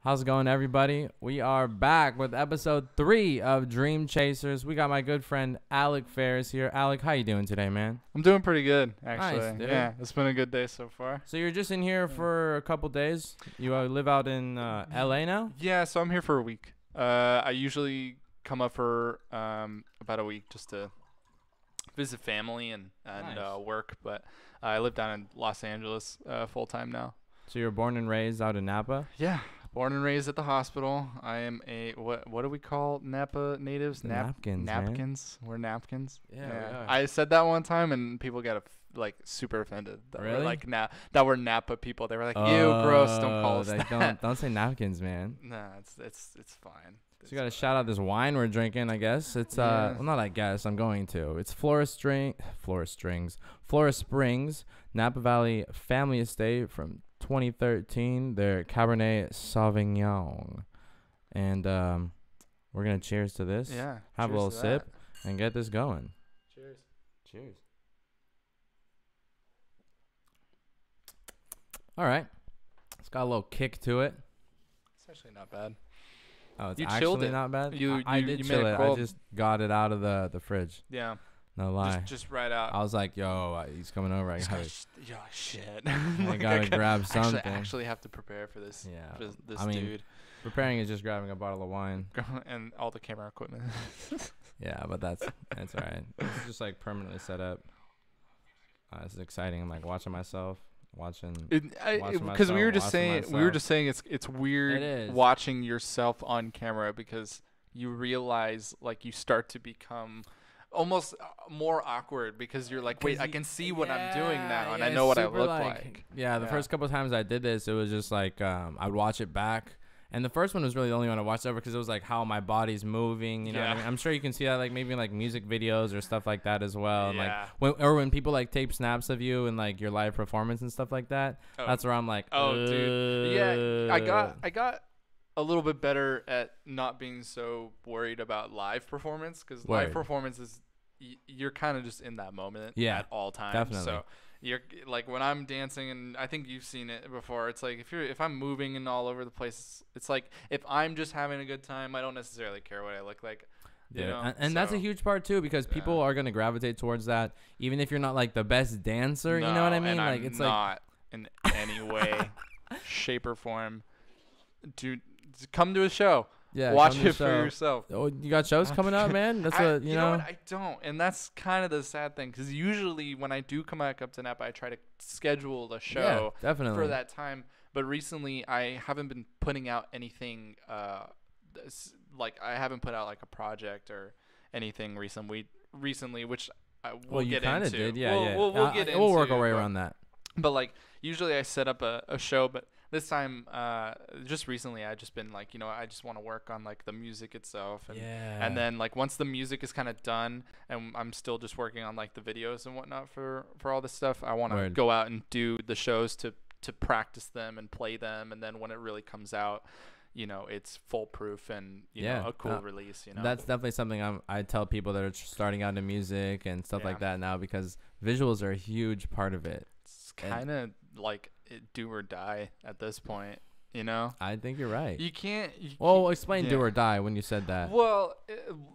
How's it going, everybody? We are back with episode 3 of Dream Chasers. We got my good friend Alec Ferris here. Alec, how you doing today, man? I'm doing pretty good, actually. Nice, dude. Yeah, it's been a good day so far. So you're just in here for a couple days? You live out in LA now? Yeah, so I'm here for a week. I usually come up for about a week just to visit family and Nice. work, but I live down in Los Angeles full time now. So you're born and raised out in Napa? Yeah, born and raised at the hospital. I am a what do we call Napa natives? Napkins, man. Napkins. We're napkins. Yeah, we are. I said that one time and people got super offended. That Really? We're like that we're Napa people. They were like, "Ew, gross! Don't call us like, that." don't say napkins, man. Nah, it's fine. So you got to shout out this wine we're drinking, I guess. It's Yeah. well, not I guess, I'm going to. It's Florist Springs, Napa Valley Family Estate from 2013. They're Cabernet Sauvignon. And we're going to cheers to this. Yeah. Have a cheers little to sip and get this going. that. Cheers. Cheers. All right. It's got a little kick to it. It's actually not bad. Oh, it's You chilled actually it. not bad? You- I you- did you made chill it it. I cold. just got it out of the fridge. Yeah. No lie. Just right out. I was like, yo, he's coming over. I Just gotta, yeah, shit. I gotta grab something. Actually have to prepare for this. Yeah. For this I mean, dude. preparing is just grabbing a bottle of wine. And all the camera equipment. Yeah, but that's all right. It's just like permanently set up. This is exciting. I'm like watching myself, watching Because we were just saying it's weird It is. watching yourself on camera because you realize like you start to become almost more awkward because you're like, wait, I can see what I'm doing now and I know what I look like. Yeah, the first couple of times I did this, it was just like I'd watch it back. And the first one was really the only one I watched ever because it was like how my body's moving, you know what I mean? I'm sure you can see that like maybe in like music videos or stuff like that as well. And like when people like tape snaps of you and like your live performance and stuff like that, that's where I'm like, dude. Yeah, I got a little bit better at not being so worried about live performance because live performance is you're kind of just in that moment at all times. Definitely. So you're like when I'm dancing, and I think you've seen it before. It's like if I'm moving and all over the place, it's like if I'm just having a good time, I don't necessarily care what I look like. You know? And that's a huge part too because people are gonna gravitate towards that, even if you're not like the best dancer. No, you know what I mean? And Like I'm it's not in any way, shape, or form. Dude, come to a show. Yeah, watch it for yourself. Oh, you got shows coming up, man. That's what you know what? I don't, and that's kind of the sad thing because usually when I do come back up to Napa, I try to schedule the show for that time. But recently, I haven't been putting out anything. Like I haven't put out like a project or anything recently, which we'll get into. Kind of did, yeah. We'll get into. We'll work our way around that. But like usually, I set up a show, but this time, just recently, I just been like, I just want to work on like the music itself, and then like once the music is kind of done, and I'm still just working on like the videos and whatnot for all this stuff. I want to go out and do the shows to practice them and play them, and then when it really comes out, it's foolproof and a cool release. That's definitely something I tell people that are starting out in music and stuff like that now because visuals are a huge part of it. It's kind of like do or die at this point, I think you're right. You can't. Explain do or die when you said that. Well,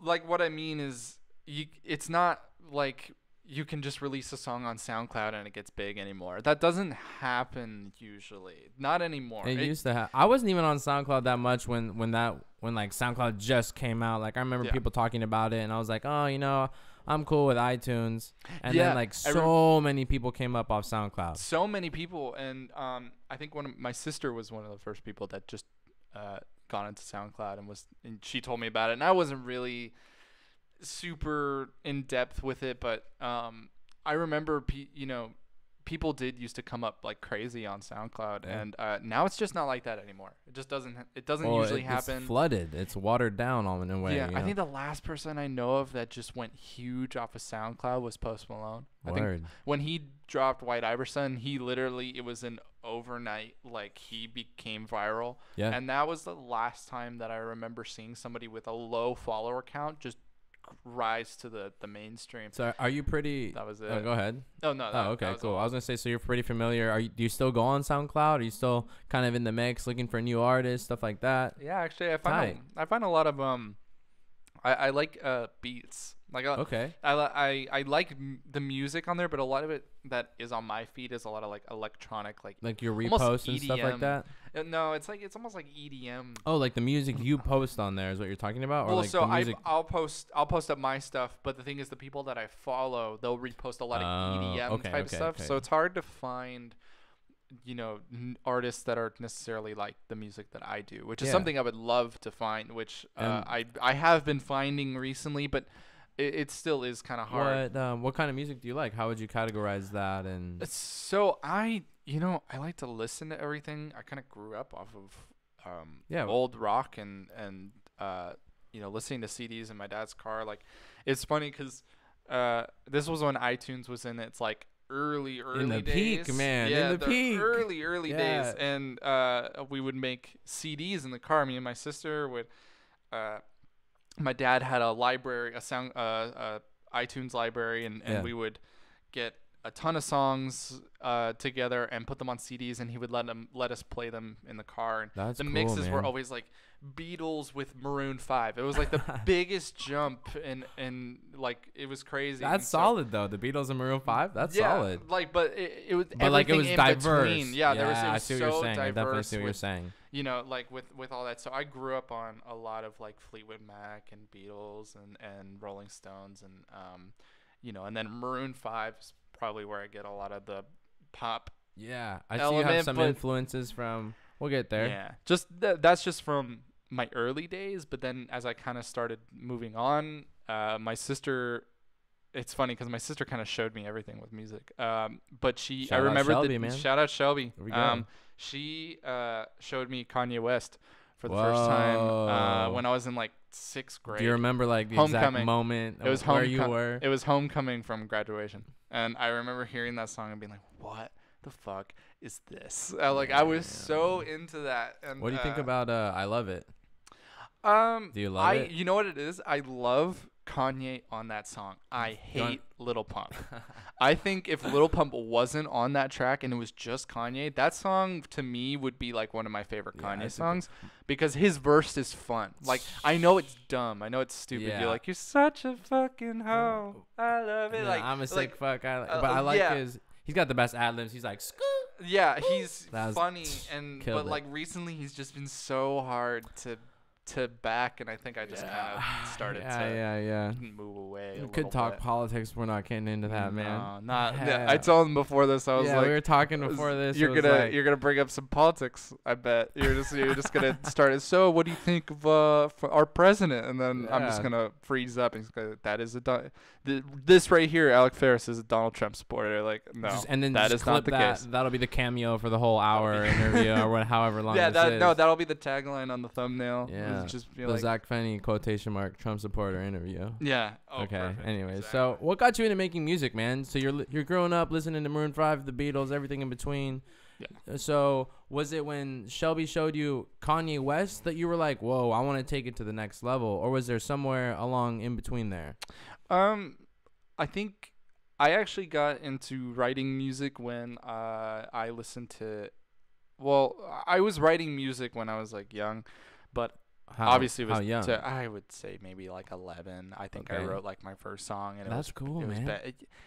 like what I mean is, it's not like you can just release a song on SoundCloud and it gets big anymore. That doesn't happen usually. Not anymore. It used to have. I wasn't even on SoundCloud that much when like SoundCloud just came out. Like I remember people talking about it, and I was like, oh, I'm cool with iTunes. And then like so many people came up off SoundCloud. So many people, and I think my sister was one of the first people that just got into SoundCloud and she told me about it, and I wasn't really super in depth with it, but I remember people did used to come up like crazy on SoundCloud, and now it's just not like that anymore. It just doesn't usually happen. It's flooded. It's watered down all in a way. Yeah, I think the last person I know of that just went huge off of SoundCloud was Post Malone. I think when he dropped White Iverson, he literally, it was an overnight, like he became viral. Yeah. And that was the last time that I remember seeing somebody with a low follower count just rise to the mainstream. So are you pretty? That was it. Oh, go ahead. Oh no. Okay, cool. I was gonna say, so you're pretty familiar. Do you still go on SoundCloud? Are you still kind of in the mix, looking for new artists, stuff like that? Yeah, actually, I find a lot of I like beats. Like okay. I like the music on there, but a lot of it that is on my feed is a lot of like electronic, like your reposts and stuff like that. No, it's almost like EDM. Oh, like the music you post on there is what you're talking about, or well, like so the music? I'll post up my stuff, but the thing is, the people that I follow, they'll repost a lot of EDM type stuff. So it's hard to find, artists that are necessarily like the music that I do, which is something I would love to find, which I have been finding recently, but it still is kind of hard. What kind of music do you like? How would you categorize that? And so I like to listen to everything. I kind of grew up off of old rock and listening to CDs in my dad's car. Like, it's funny because this was when iTunes was in its like early in the days. Peak, man. Yeah, in the peak. early days, and we would make CDs in the car. Me and my sister would. My dad had a library, a iTunes library, and we would get a ton of songs together and put them on CDs, and he would let us play them in the car. And That's the cool, mixes were man. always like Beatles with Maroon 5. It was like the biggest jump, and like it was crazy. That's solid though. The Beatles and Maroon 5. That's solid. Like, but it was. But like it was diverse. Between. Yeah, there was. It was I see what so you're saying. I definitely see what you're with, saying. Like with all that. So I grew up on a lot of like Fleetwood Mac and Beatles and Rolling Stones and and then Maroon 5 is probably where I get a lot of the pop. Yeah, I see you have some influences from. We'll get there. Yeah, just that's just from my early days. But then as I kind of started moving on, my sister. It's funny because my sister kind of showed me everything with music. But I remember shout out Shelby. She showed me Kanye West for the first time when I was in like 6th grade. Do you remember like the exact moment where you were? It was homecoming from graduation, and I remember hearing that song and being like, "What the fuck is this?" I was so into that. And what do you think about I Love It? Do you love it? You know what it is? I love Kanye on that song. I hate Lil Pump. I think if Lil Pump wasn't on that track and it was just Kanye, that song to me would be like one of my favorite Kanye songs because his verse is fun. Like, I know it's dumb. I know it's stupid. You're like, you're such a fucking hoe. I love it. Like, I'm a sick fuck. But I like he's got the best ad-libs. He's like, scoop. Yeah, he's funny. But it. Like recently he's just been so hard to back, and I think I just kind of started to move away. We could talk politics. We're not getting into that, man. I told him before this. I was like, we were talking before this. You're gonna bring up some politics. I bet you're just gonna start it. So, what do you think of for our president? And then I'm just gonna freeze up. And he's gonna, that is this right here. Alec Ferris is a Donald Trump supporter. Like, no, and then that is not the case. That'll be the cameo for the whole hour interview or however long. This is. That'll be the tagline on the thumbnail. Yeah. Just the like, Zach Fenny quotation mark Trump supporter interview. Yeah. Okay. Perfect. Anyways, so what got you into making music, man? So you're growing up listening to Maroon 5, the Beatles, everything in between. Yeah. So was it when Shelby showed you Kanye West that you were like, whoa, I want to take it to the next level, or was there somewhere along in between there? I think I actually got into writing music when I listened to. Well, I was writing music when I was like young, but obviously it was young? I would say maybe like 11. I think I wrote like my first song, and that's cool, man.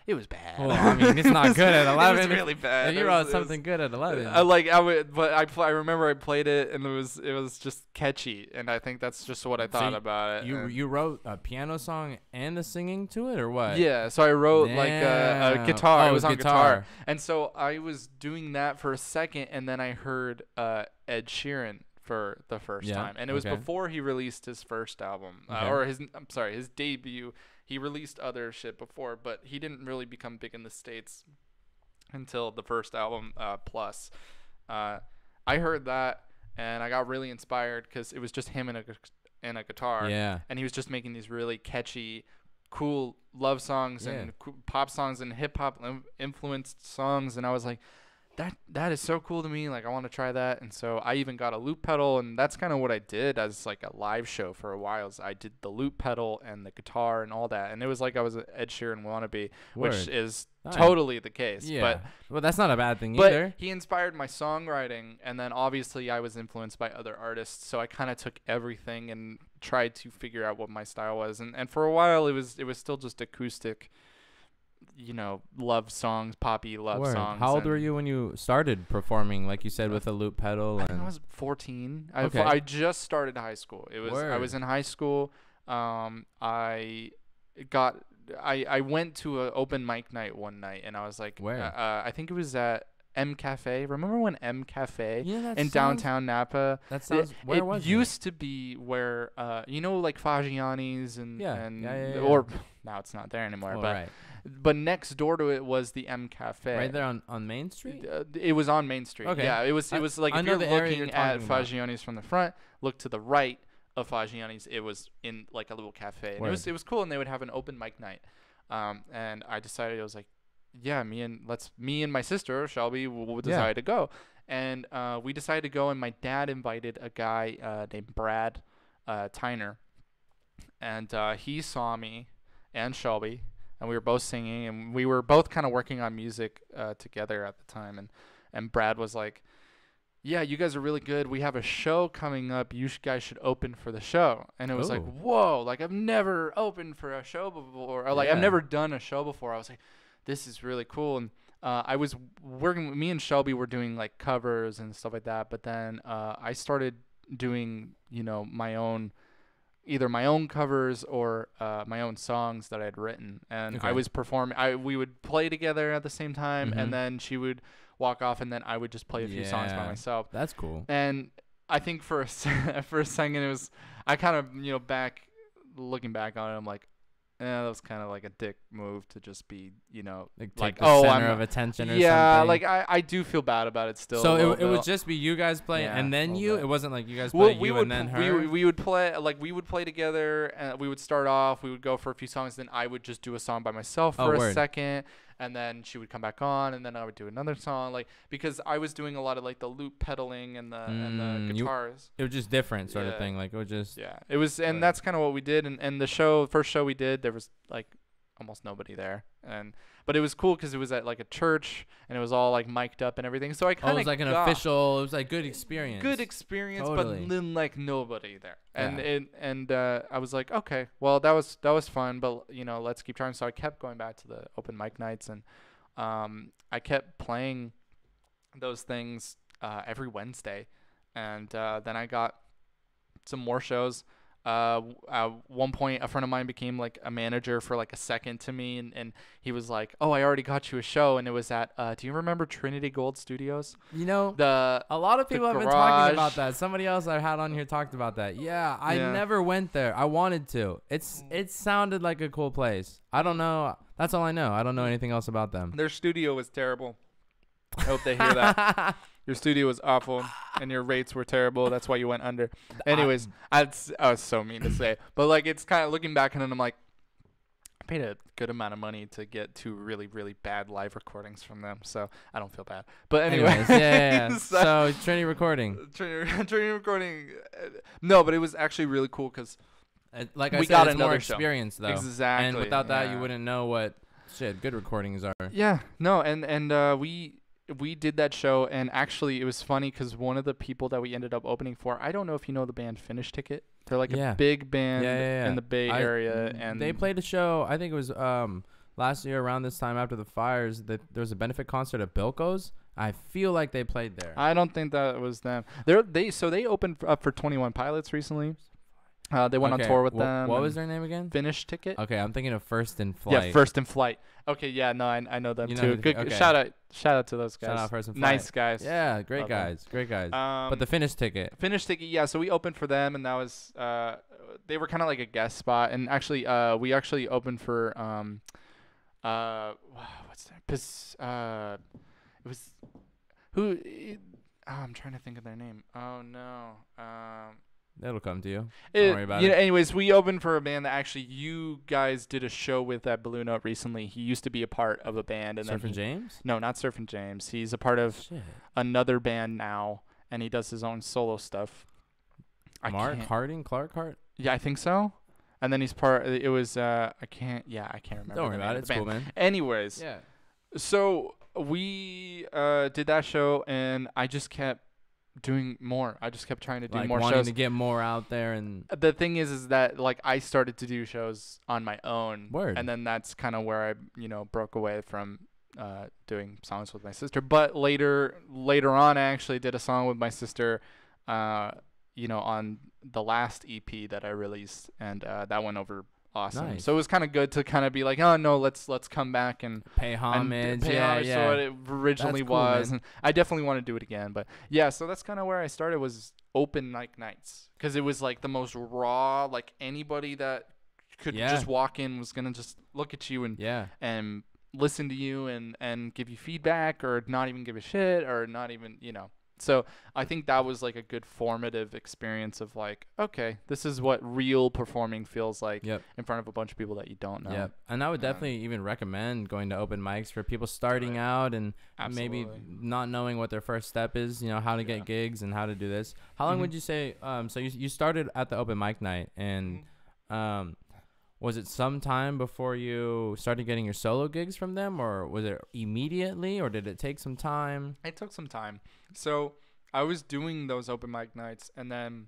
It was bad. Well, I mean, it's not good at 11. It was really bad. And you wrote something good at 11. I remember I played it, and it was just catchy, and I think that's just what I thought about it. You wrote a piano song and the singing to it, or what? Yeah, so I wrote like a guitar. It was on guitar, and so I was doing that for a second, and then I heard Ed Sheeran for the first time, and it was before he released his first album or his debut. He released other shit before, but he didn't really become big in the States until the first album, Plus. I heard that, and I got really inspired because it was just him and a guitar, and he was just making these really catchy, cool love songs and pop songs and hip hop influenced songs, and I was like, that is so cool to me. Like, I want to try that. And so I even got a loop pedal, and that's kind of what I did as like a live show for a while. Is I did the loop pedal and the guitar and all that, and it was like I was an Ed Sheeran wannabe, which is totally the case. Yeah. But well, that's not a bad thing either. But he inspired my songwriting, and then obviously I was influenced by other artists, so I kind of took everything and tried to figure out what my style was. And for a while it was still just acoustic, love songs, poppy love songs. How old were you when you started performing, like you said, with a loop pedal? I think I was 14. Okay. I just started high school. I was in high school. I went to an open mic night one night, and I was like, where? I think it was at M Cafe. Remember when M Cafe in downtown Napa? That sounds. Where was it? It used to be where like Fagiani's and or now it's not there anymore. But next door to it was the M Cafe. Right there on Main Street? It was on Main Street. Okay. Yeah, it was like if you're looking at Fagiani's from the front, look to the right of Fagiani's. It was in like a little cafe. And it was cool, and they would have an open mic night. And I decided, I was like, yeah, me and my sister Shelby will decide to go. And we decided to go, and my dad invited a guy named Brad Tyner. And he saw me and Shelby, and we were both singing, and we were both kind of working on music together at the time. And Brad was like, yeah, you guys are really good. We have a show coming up. You guys should open for the show. And it was like, whoa, like I've never opened for a show before. Or like I've never done a show before. I was like, this is really cool. And I was working, me and Shelby were doing like covers and stuff like that. But then I started doing, either my own covers or my own songs that I had written. And I was performing. We would play together at the same time, and then she would walk off, and then I would just play a few songs by myself. That's cool. And I think for a second it was, I kind of, looking back on it, I'm like, that was kind of like a dick move to just be, like the center of attention or something. Yeah, like I do feel bad about it still. So it would just be you guys play and then you? It wasn't like you guys play and then her? We would play together, and we would start off, we would go for a few songs, then I would just do a song by myself for a second, and then she would come back on, and then I would do another song, like, because I was doing a lot of like the loop pedaling and the guitars. It was just different sort of thing, like it was just it was, and that's kind of what we did. And the first show we did, there was like almost nobody there, but it was cool because it was at like a church, and it was all like mic'd up and everything. So I kind of it was like an official. It was like good experience. Totally. But then like nobody there, and I was like, okay, well that was fun, but let's keep trying. So I kept going back to the open mic nights, and I kept playing those things every Wednesday, and then I got some more shows. At one point, a friend of mine became like a manager for like a second to me, and he was like, "Oh, I already got you a show," and it was at do you remember Trinity Gould Studios? A lot of people have been talking about that. Somebody else I had on here talked about that. I never went there. I wanted to. It sounded like a cool place. I don't know. That's all I know. I don't know anything else about them. Their studio was terrible. I hope they hear that. Your studio was awful, and your rates were terrible. That's why you went under. Anyways, I was so mean to say. But, like, it's kind of looking back on it, I'm like, I paid a good amount of money to get 2 really, really bad live recordings from them. So I don't feel bad. But anyways. So Trinity recording. Trinity recording. No, but it was actually really cool because like I said, it's more experience, though. Exactly. And without that, you wouldn't know what good recordings are. Yeah. No, and we did that show, and actually it was funny because one of the people that we ended up opening for, I don't know if you know the band Finish Ticket. They're like a big band in the Bay Area, and they played a show. I think it was last year around this time after the fires. There was a benefit concert at Bilko's. I feel like they played there. I don't think that was them. They opened up for 21 Pilots recently. They went on tour with them. What was their name again? Finish Ticket. Okay, I'm thinking of First in Flight. Yeah, First in Flight. Okay, yeah, no, I know them too. Good. Okay. Shout out to those guys. Shout out First in Flight. Nice guys. Yeah, great guys. But the Finish Ticket. Yeah. So we opened for them, and that was they were kind of like a guest spot. And actually, we actually opened for what's that? It was who? I'm trying to think of their name. Oh no. It'll come to you. Don't worry about it. Anyways, we opened for a band that actually you guys did a show with at Blue Note recently. He used to be a part of a band. And Surfing James? No, not Surfing James. He's a part of another band now, and he does his own solo stuff. Clark Hart? Yeah, I think so. And then he's part. It was I can't remember. Don't worry about it. It's cool, man. Anyways, so we did that show, and I just kept doing more. I just kept trying to do more wanting shows to get more out there. And the thing is that like I started to do shows on my own. Word. And then that's kind of where I broke away from doing songs with my sister. But later on, I actually did a song with my sister on the last EP that I released, and that went over awesome. Nice. So it was kind of good to kind of be like, oh no, let's come back and pay homage. to what it originally was. Man. And I definitely want to do it again. But yeah, so that's kind of where I started, was open mic nights, because it was like the most raw. Like anybody that could just walk in was gonna just look at you and listen to you and give you feedback, or not even give a shit, or not even So I think that was like a good formative experience of like, okay, this is what real performing feels like in front of a bunch of people that you don't know. Yep. And I would definitely even recommend going to open mics for people starting out and maybe not knowing what their first step is, how to get gigs and how to do this. How long would you say, so you started at the open mic night, and was it some time before you started getting your solo gigs from them, or was it immediately, or did it take some time? It took some time. So I was doing those open mic nights, and then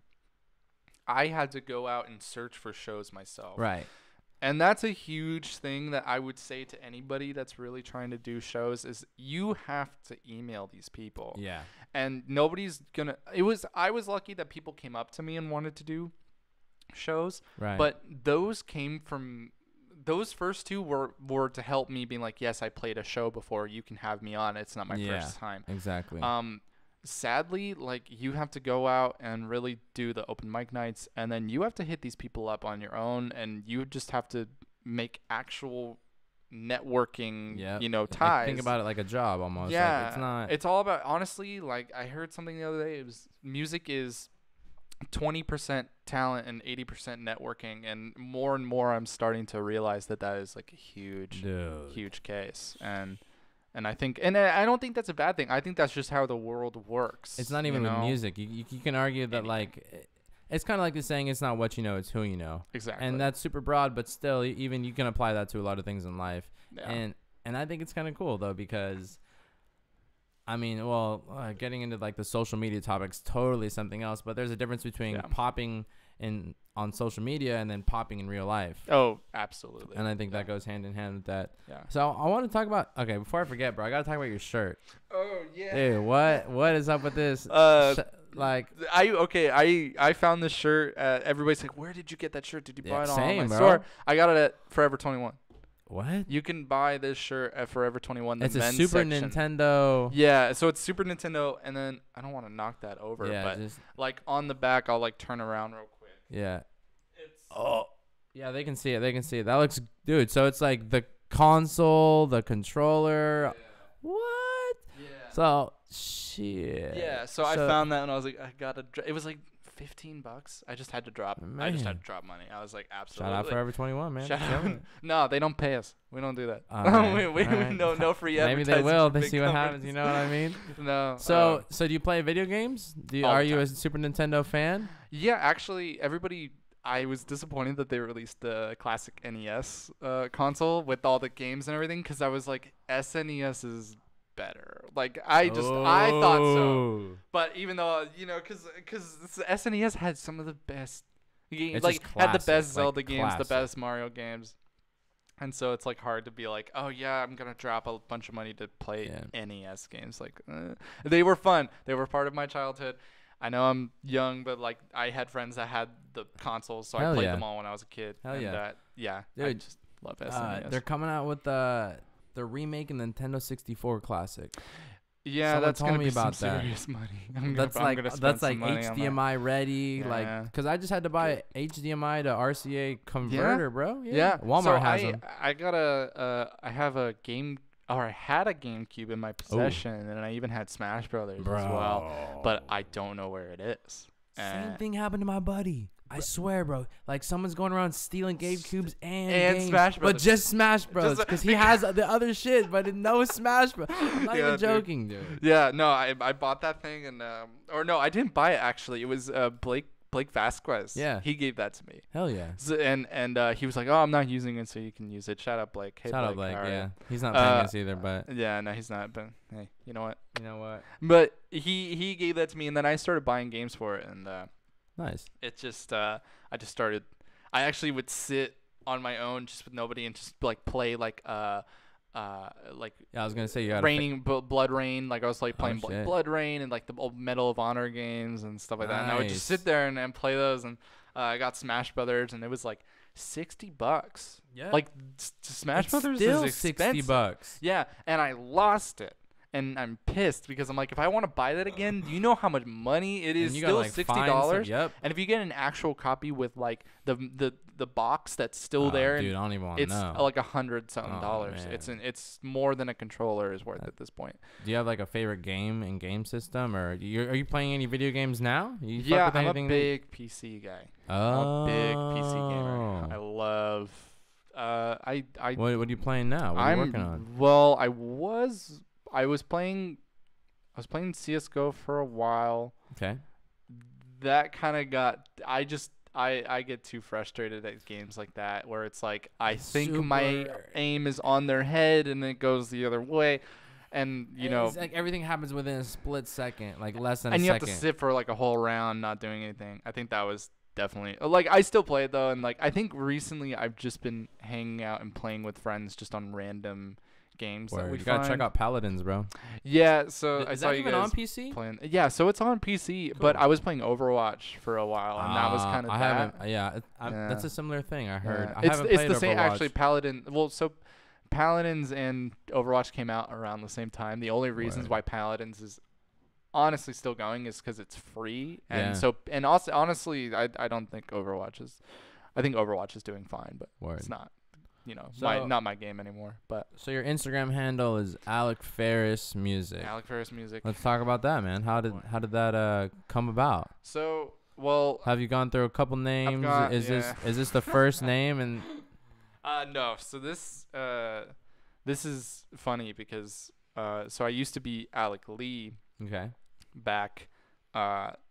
I had to go out and search for shows myself. Right. And that's a huge thing that I would say to anybody that's really trying to do shows, is you have to email these people. Yeah. And nobody's gonna. I was lucky that people came up to me and wanted to do shows, right? But those first two were to help me, being like, yes, I played a show before, you can have me on. It's not my first time. Exactly. Sadly, like, you have to go out and really do the open mic nights, and then you have to hit these people up on your own, and you just have to make actual networking ties. Think about it like a job almost. It's all about, honestly, like, I heard something the other day, it was music is 20% talent and 80% networking, and more I'm starting to realize that is like a huge case. And I think, and I don't think that's a bad thing. I think that's just how the world works. It's not even with music. You can argue that like it's kind of like the saying, it's not what you know, it's who you know. Exactly. And that's super broad, but still, even you can apply that to a lot of things in life. Yeah. And I think it's kind of cool though, because I mean, getting into like the social media topics, totally something else. But there's a difference between popping on social media and then popping in real life. Oh, absolutely. And I think that goes hand in hand with that. Yeah. So I want to talk about. Okay, before I forget, bro, I gotta talk about your shirt. Oh yeah. Dude, what is up with this? I found this shirt. Everybody's like, "Where did you get that shirt? Did you buy it on my store?" I got it at Forever 21. What? You can buy this shirt at Forever 21. It's a Super Nintendo. Yeah, so it's Super Nintendo, and then I don't want to knock that over, but like on the back, I'll like turn around real quick. Yeah. Yeah, they can see it. That looks, dude. So it's like the console, the controller. Yeah. What? Yeah. So shit. Yeah. So I found that, and I was like, I gotta. It was like $15. I just had to drop. Man. I just had to drop money. I was like, absolutely. Shout out Forever 21, man. Shout out. No, they don't pay us. We don't do that. Right. No free advertising. Maybe they will. They see what happens. You know what I mean? No. So do you play video games? Are you a Super Nintendo fan? Yeah, actually, everybody. I was disappointed that they released the classic NES console with all the games and everything, because I was like, SNES is better. Like I thought so. But even though because SNES had some of the best games, like had the best Zelda games, the best Mario games, and so it's like hard to be like, oh yeah, I'm gonna drop a bunch of money to play NES games. Like they were fun. They were part of my childhood. I know I'm young, but like I had friends that had the consoles, so I played them all when I was a kid. Hell yeah. Dude, I just love SNES. They're coming out with the remake in the Nintendo 64 Classic. Yeah, Someone that's gonna be some serious money. That's like HDMI ready, like, because I just had to buy HDMI to RCA converter, bro. Yeah. Walmart has them. I have a game. Or I had a GameCube in my possession, and I even had Smash Brothers as well. But I don't know where it is. Same thing happened to my buddy. I swear, bro. Like, someone's going around stealing GameCubes and games, Smash Bros. But just Smash Bros. Because he has the other shit, but no Smash Bros. I'm not even joking, dude. Yeah, no, I bought that thing, and or no, I didn't buy it actually. It was Blake Vasquez. Yeah. He gave that to me. Hell yeah. So, and he was like, "Oh, I'm not using it, so you can use it." Shout out Blake. Hey, Shout out Blake. Blake. Right. Yeah. He's not paying us either, but. Yeah, no, he's not. But hey, you know what? You know what? But he gave that to me, and then I started buying games for it, and nice. it just I just started. I actually would sit on my own just with nobody and just like play like Yeah, I was gonna say you got Blood Rain. Like I was like playing shit. Blood Rain and like the old Medal of Honor games and stuff like that. And I would just sit there and play those. And I got Smash Brothers, and it was like $60. Yeah. Like Smash Brothers still is expensive. $60. Yeah, and I lost it. And I'm pissed because I'm like, if I want to buy that again, do you know how much money it is? Still $60. Yep. And if you get an actual copy with like the box that's still there, dude, I don't even want to it's know. like $100-something. Man. It's more than a controller is worth at this point. Do you have like a favorite game and game system, or are you playing any video games now? Yeah, I'm a big PC guy. Oh. I'm a big PC gamer. I love. What are you playing now? What are you working on? Well, I was playing CS:GO for a while. Okay. That kind of got I get too frustrated at games like that where it's like I think my aim is on their head and it goes the other way, and it's like everything happens within a split second, like less than a second. And you have to sit for like a whole round not doing anything. I think that was definitely like I still play it though, and like I think recently I've just been hanging out and playing with friends just on random games that we You gotta check out Paladins, bro. Yeah, so Is I saw that you even guys on PC? playing. Yeah, so it's on PC, Cool. but I was playing Overwatch for a while, and that was kind of. I that. haven't. Yeah, that's a similar thing. I heard. Yeah. I haven't it's played the same Overwatch. actually. Paladin. Well, so Paladins and Overwatch came out around the same time. The only reasons why Paladins is honestly still going is because it's free, and and also honestly, I don't think Overwatch is. I think Overwatch is doing fine, but it's not. Not my game anymore. But so your Instagram handle is Alec Ferris Music. Alec Ferris Music. Let's talk about that, man. How did that come about? So have you gone through a couple names? Is this the first name? And no. So this is funny because so I used to be Alec Lee. Okay. Back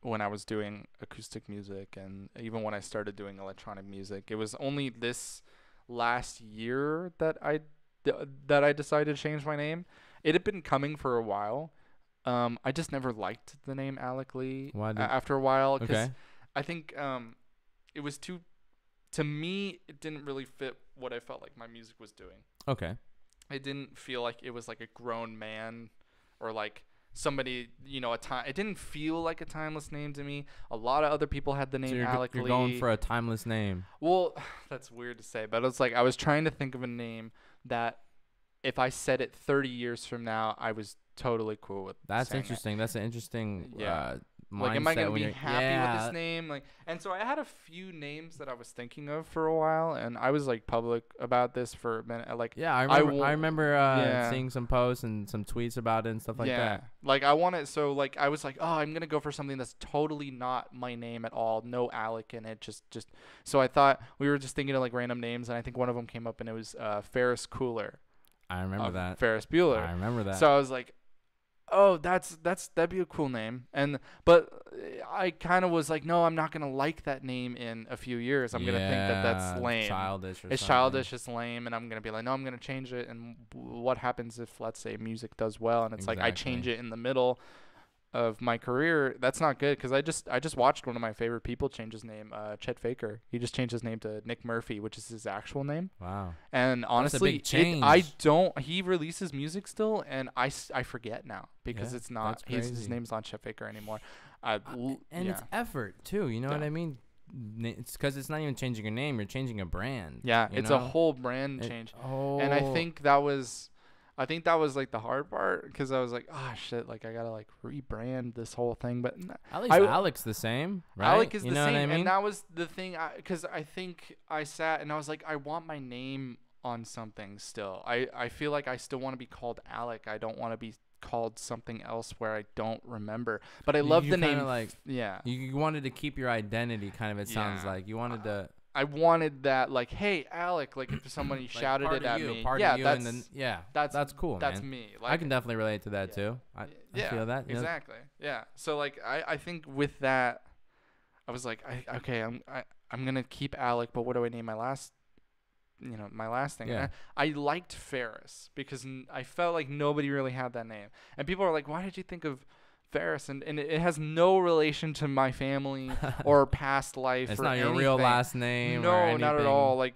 when I was doing acoustic music, and even when I started doing electronic music, it was only this last year that I decided to change my name. It had been coming for a while. I just never liked the name Alec Lee. After a while, because I think it was to me it didn't really fit what I felt like my music was doing. Okay. It didn't feel like it was like a grown man or like somebody, it didn't feel like a timeless name to me. A lot of other people had the name Alec Lee. You're going for a timeless name. Well, that's weird to say, but it's like I was trying to think of a name that if I said it 30 years from now, I was totally cool with. That's interesting. That's an interesting mindset. Like, am I gonna be happy with this name? Like, and so I had a few names that I was thinking of for a while, and I was like public about this for a minute. Like, I remember seeing some posts and some tweets about it and stuff like that. Like I wanted, so like I was like, oh, I'm gonna go for something that's totally not my name at all, no Alec in it, just. So I thought we were just thinking of like random names, and I think one of them came up, and it was Ferris Cooler. I remember that. Ferris Bueller. I remember that. So I was like, oh, that'd be a cool name. But I kind of was like, no, I'm not gonna like that name in a few years. I'm gonna think that's lame. Childish. It's childish. It's lame, and I'm gonna be like, no, I'm gonna change it. And what happens if, let's say, music does well, and it's like I change it in the middle of my career? That's not good, because I just watched one of my favorite people change his name, Chet Faker. He just changed his name to Nick Murphy, which is his actual name. Wow. And honestly, he releases music still, and I forget now, because it's not his name's not Chet Faker anymore. It's effort too, you know what I mean? It's because it's not even changing your name, you're changing a brand. Yeah, it's a whole brand change. And I think that was like the hard part, because I was like, oh shit, like I gotta like rebrand this whole thing. But at least Alec's the same, right? Alec is the same, what I mean? and that was the thing, because I think I sat and I was like, I want my name on something still. I feel like I still want to be called Alec. I don't want to be called something else where I don't remember. But I love the name. Like, yeah. You wanted to keep your identity, kind of. It sounds like you wanted to. I wanted that, like, hey, Alec, like if somebody like shouted it at me, that's cool. That's man. me. Like, I can definitely relate to that too. I feel that. Exactly. Yeah. So like I think with that, I was like, I'm gonna keep Alec, but what do I name my last? My last thing. Yeah. I liked Ferris because I felt like nobody really had that name, and people are like, why did you think of Ferris? And it has no relation to my family or past life. It's or not your anything. real last name. No, or anything. not at all. Like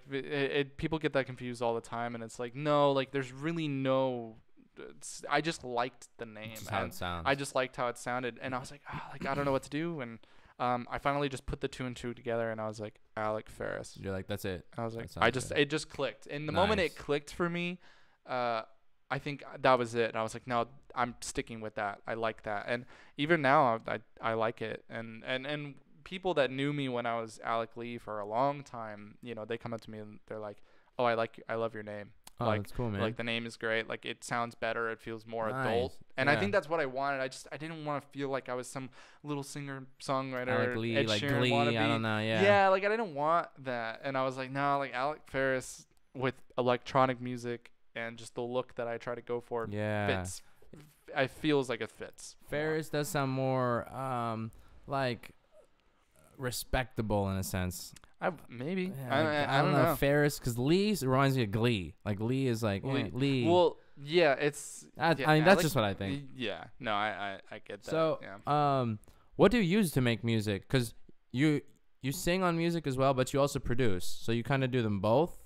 people get that confused all the time, and it's like, no, like there's really no. I just liked the name. Just how it sounds. I just liked how it sounded, and I was like, like I don't know what to do, and I finally just put the 2 and 2 together, and I was like, Alec Ferris. You're like, that's it. And I was like, good. it just clicked. In the moment it clicked for me, I think that was it. And I was like, no, I'm sticking with that. I like that. And even now, I like it. And people that knew me when I was Alec Lee for a long time, they come up to me and they're like, oh, I love your name. Oh, like, that's cool, man. Like the name is great. Like it sounds better. It feels more adult. And I think that's what I wanted. I didn't want to feel like I was some little singer songwriter. Alec Lee, Ed like Sheeran Glee. wannabe. I don't know. Yeah. Yeah, like I didn't want that. And I was like, no, like Alec Ferris with electronic music and just the look that I try to go for fits. It feels like it fits. Ferris does sound more like respectable in a sense. Maybe. Yeah, I don't know. Ferris, because Lee reminds me of Glee. Like Lee is like Lee. Well, yeah, it's. I mean, that's just what I think. Yeah. No, I get that. So, yeah. What do you use to make music? Because you sing on music as well, but you also produce. So you kind of do them both.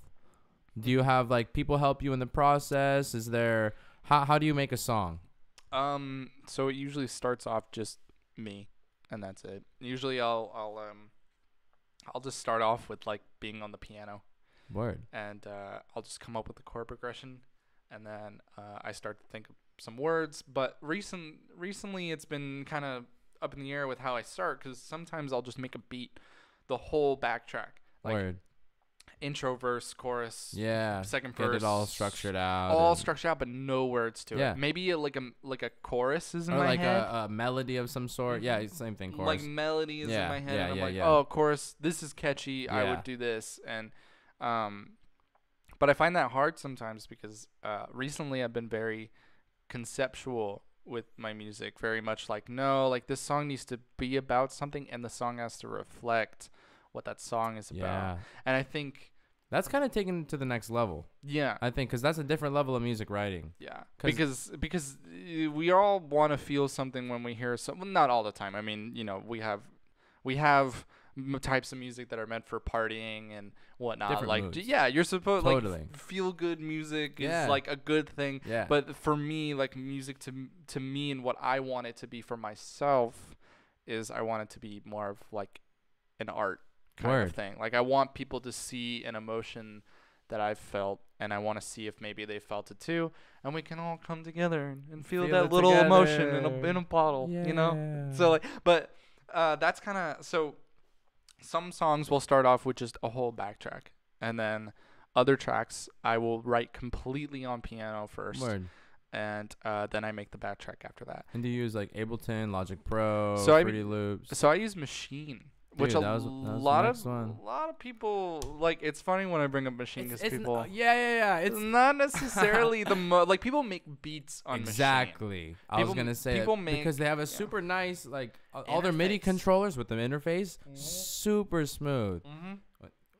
Do you have like people help you in the process? Is there how do you make a song? So it usually starts off just me, and that's it. Usually I'll just start off with like being on the piano. Word. And I'll just come up with the chord progression, and then I start to think of some words. But recently it's been kind of up in the air with how I start, because sometimes I'll just make a beat, the whole backtrack. Like, word. Intro, verse, chorus, second verse, get it all structured out. All structured out, but no words to it. Maybe like a chorus is in or my like head. a melody of some sort. Yeah, same thing. Chorus. Like melody is in my head. And I'm like, oh, chorus. This is catchy. I would do this. And but I find that hard sometimes because recently I've been very conceptual with my music. Very much like, no, like this song needs to be about something, and the song has to reflect what that song is about. And I think that's kind of taken to the next level. Yeah, I think because that's a different level of music writing. Yeah, because we all want to feel something when we hear something. Well, not all the time. I mean, we have types of music that are meant for partying and whatnot. Different like moods. You're supposed like feel good music is like a good thing. Yeah. But for me, like music to me and what I want it to be for myself is I want it to be more of like an art kind of thing. Like I want people to see an emotion that I've felt, and I want to see if maybe they felt it too, and we can all come together and feel that little emotion in a bottle, So like, but that's kind of, so some songs will start off with just a whole backtrack, and then other tracks I will write completely on piano first. And then I make the backtrack after that. And do you use like Ableton, Logic Pro, Fruity Loops? So I use Machine. Which a lot of people like. It's funny when I bring up Machine because people. It's not necessarily the like people make beats on Machine. I was gonna say because they have a super nice like all their MIDI controllers with the interface, super smooth.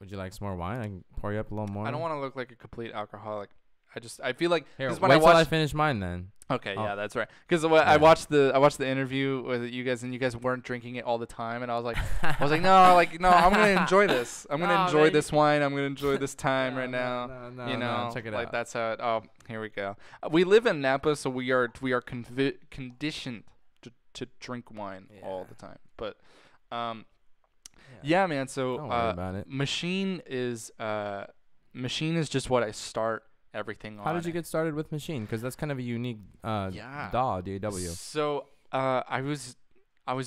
Would you like some more wine? I can pour you up a little more. I don't want to look like a complete alcoholic. I feel like wait till I finish mine then. Okay, yeah, that's right. Because I watched the interview with you guys, and you guys weren't drinking it all the time, and I was like, no, I'm gonna enjoy this. I'm gonna enjoy this wine. I'm gonna enjoy this time right now. No, check it out. That's how it. Oh, here we go. We live in Napa, so we are conditioned to drink wine all the time. But yeah, man. So don't worry about it. Machine is just what I start everything on. How did you get started with Machine? Because that's kind of a unique DAW. So I was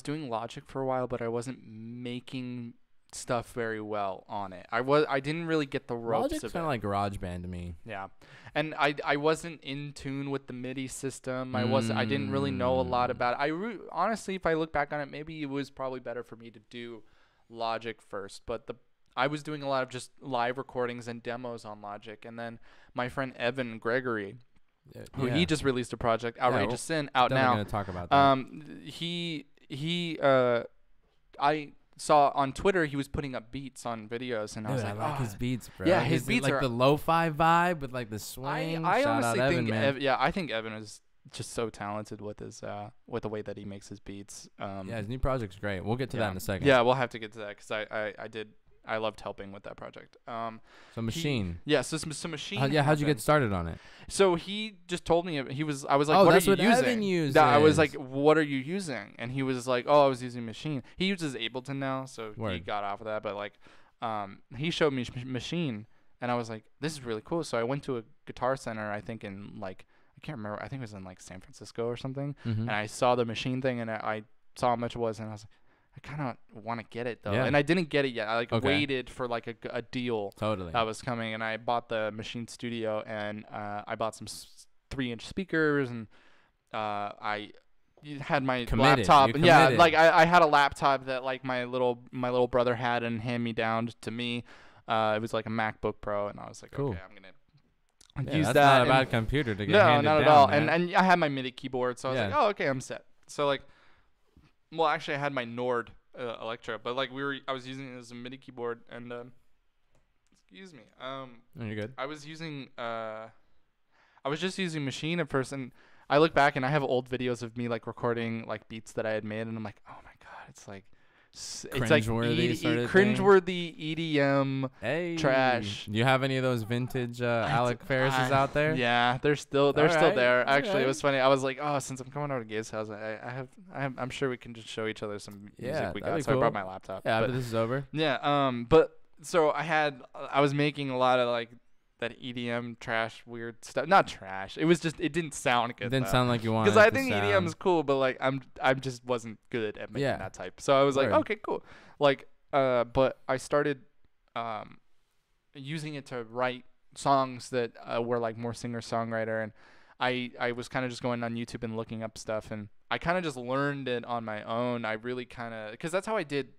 doing Logic for a while, but I wasn't making stuff very well on it. I didn't really get the ropes Logic's of it. kind of like GarageBand to me. Yeah. And I wasn't in tune with the MIDI system. I didn't really know a lot about it. Honestly, if I look back on it, maybe it was probably better for me to do Logic first, but I was doing a lot of just live recordings and demos on Logic, and then my friend Evan Gregory, who he just released a project, Outrageous Sin, out now. Gonna talk about that. I saw on Twitter he was putting up beats on videos, and I was like, I like his beats, bro. Yeah, his beats like are the lo-fi vibe with like the swing. I Shout honestly out think Evan, I think Evan is just so talented with his with the way that he makes his beats. His new project's great. We'll get to that in a second. Yeah, we'll have to get to that because I loved helping with that project. So Machine. So Machine. How'd you get started on it? So he just told me I was like, oh, what that's are you what using? Evan uses. I was like, what are you using? And he was like, oh, I was using Machine. He uses Ableton now, so he got off of that. But like, he showed me Machine, and I was like, this is really cool. So I went to a Guitar Center, I think in like, I can't remember. I think it was in like San Francisco or something. And I saw the Machine thing, and I saw how much it was, and I was like, I kind of want to get it though, and I didn't get it yet. I waited for like a deal that was coming, and I bought the Machine Studio, and I bought some 3-inch speakers, and I had my laptop. Yeah, like I had a laptop that like my little brother had and hand me down to me. It was like a MacBook Pro, and I was like, cool. Okay, I'm gonna use that's that. Not a bad computer to get. No, not at all. Man. And I had my MIDI keyboard, so I was like, oh, okay, I'm set. So like. Well, actually, I had my Nord Electro, but like I was using it as a MIDI keyboard, and excuse me. You're good. I was just using Machine at first, and I look back and I have old videos of me like recording like beats that I had made, and I'm like, oh my god, it's like cringeworthy EDM trash. Do you have any of those vintage Alec Ferrises out there? Yeah, they're still there. Actually, it was funny. I was like, oh, since I'm coming over to Gabe's house, I'm sure we can just show each other some music we got. So I brought my laptop. Yeah, but this is over. Yeah. But so I was making a lot of like that EDM trash weird stuff. Not trash. It was just it didn't sound good. It didn't sound like you wanted. Because I think EDM is cool, but like I'm just wasn't good at making that type. So I was like, okay, cool. Like but I started using it to write songs that were like more singer-songwriter, and I was kind of just going on YouTube and looking up stuff, and I kind of just learned it on my own. I really kind of because that's how I did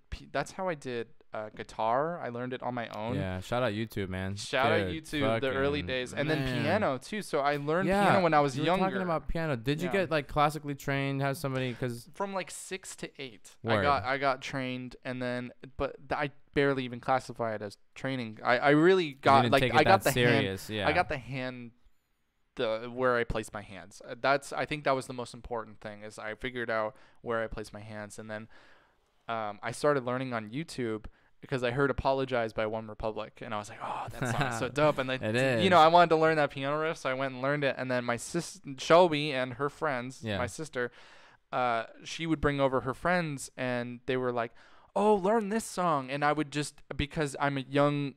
guitar. I learned it on my own. Yeah, shout out YouTube, man. Shout out YouTube, the early days, and then piano too. So I learned piano when I was younger. Talking about piano, did you get like classically trained? Have somebody because from like 6 to 8, I got trained, and then I barely even classify it as training. I really got like I got the serious. I got the hand. Where I place my hands. I think that was the most important thing is I figured out where I place my hands, and then I started learning on YouTube because I heard "Apologize" by One Republic, and I was like, oh, that song is so dope. And I wanted to learn that piano riff, so I went and learned it. And then my Shelby and her friends, my sister, she would bring over her friends, and they were like, oh, learn this song. And I would just, because I'm a young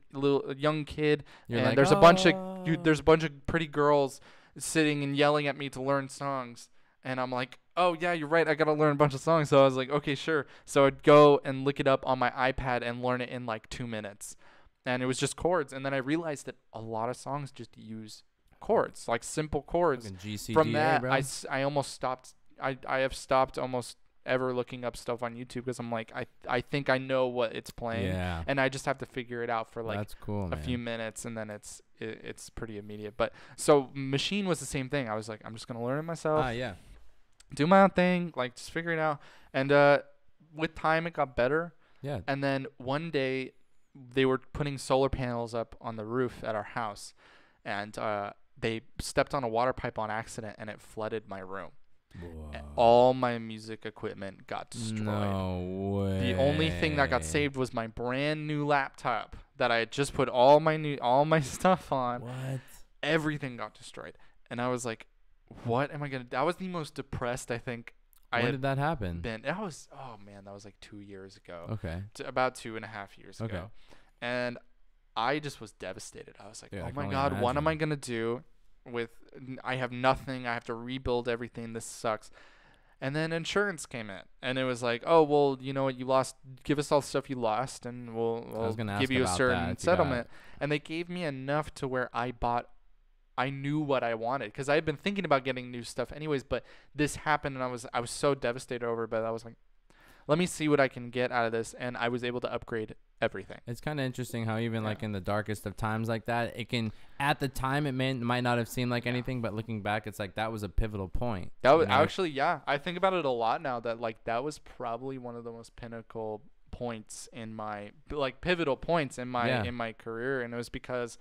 kid, and like, there's a bunch of pretty girls sitting and yelling at me to learn songs, and I'm like, oh yeah, you're right, I gotta learn a bunch of songs. So I was like, okay, sure. So I'd go and look it up on my iPad and learn it in like 2 minutes, and it was just chords. And then I realized that a lot of songs just use chords, like simple chords. From that, bro. I almost stopped. I have stopped almost ever looking up stuff on YouTube because I'm like, I think I know what it's playing, and I just have to figure it out for like a few minutes, and then it's pretty immediate. But so Machine was the same thing. I was like, I'm just gonna learn it myself. Do my own thing, like just figure it out. And with time, it got better. Yeah. And then one day, they were putting solar panels up on the roof at our house, and they stepped on a water pipe on accident, and it flooded my room. All my music equipment got destroyed. No way. The only thing that got saved was my brand new laptop that I had just put all my stuff on. What? Everything got destroyed, and I was like, "What am I gonna?" That was the most depressed I think. When did that happen? That was that was like 2 years ago. Okay. About 2.5 years ago, and I just was devastated. I was like, "Oh my god, what am I gonna do?" I have nothing. I have to rebuild everything. This sucks. And then insurance came in, and it was like, oh, well, you know what, you lost, give us all the stuff you lost, and we'll give you a certain settlement. And they gave me enough to where I knew what I wanted, because I had been thinking about getting new stuff anyways, but this happened, and I was so devastated over it, but I was like, let me see what I can get out of this, and I was able to upgrade everything. It's kind of interesting how even like in the darkest of times like that, it can, at the time it might not have seemed like anything, but looking back, it's like that was a pivotal point. That was actually, I think about it a lot now, that like that was probably one of the most pinnacle points in my, like, pivotal points in my in my career, and it was because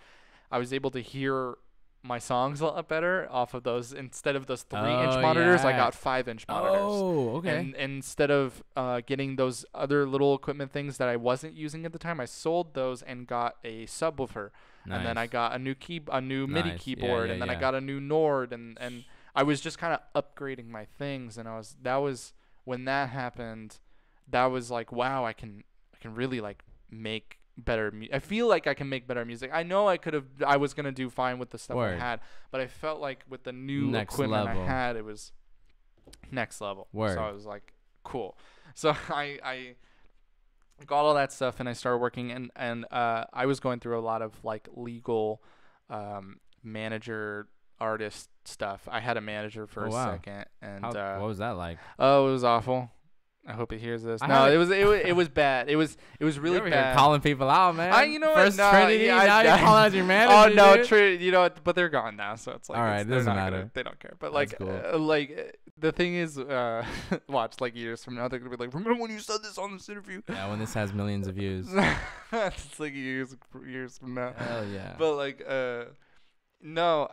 I was able to hear my songs a lot better off of those. Instead of those 3-inch monitors, I got 5-inch monitors. Oh, okay. And instead of getting those other little equipment things that I wasn't using at the time, I sold those and got a subwoofer. Nice. And then I got a new MIDI keyboard, and then I got a new Nord, and I was just kind of upgrading my things, and that was when that happened. That was like, wow, I can really like make better I feel like I can make better music. I know I was gonna do fine with the stuff I had, but I felt like with the new equipment I had, it was next level. So I was like, cool. So I got all that stuff, and I started working, and I was going through a lot of like legal manager artist stuff. I had a manager for a second, and what was that like? Oh, it was awful. I hope he hears this. No, it was bad. It was really bad. Here calling people out, man. You know what? First Trinity, now you're calling out your manager. Oh no, dude. Trinity. You know what? But they're gone now, so it's like, all right, it doesn't matter. They don't care. But like, cool. Like the thing is, watch, like years from now, they're gonna be like, remember when you said this on this interview? Yeah, when this has millions of views. It's like years from now. Hell yeah. But like, no,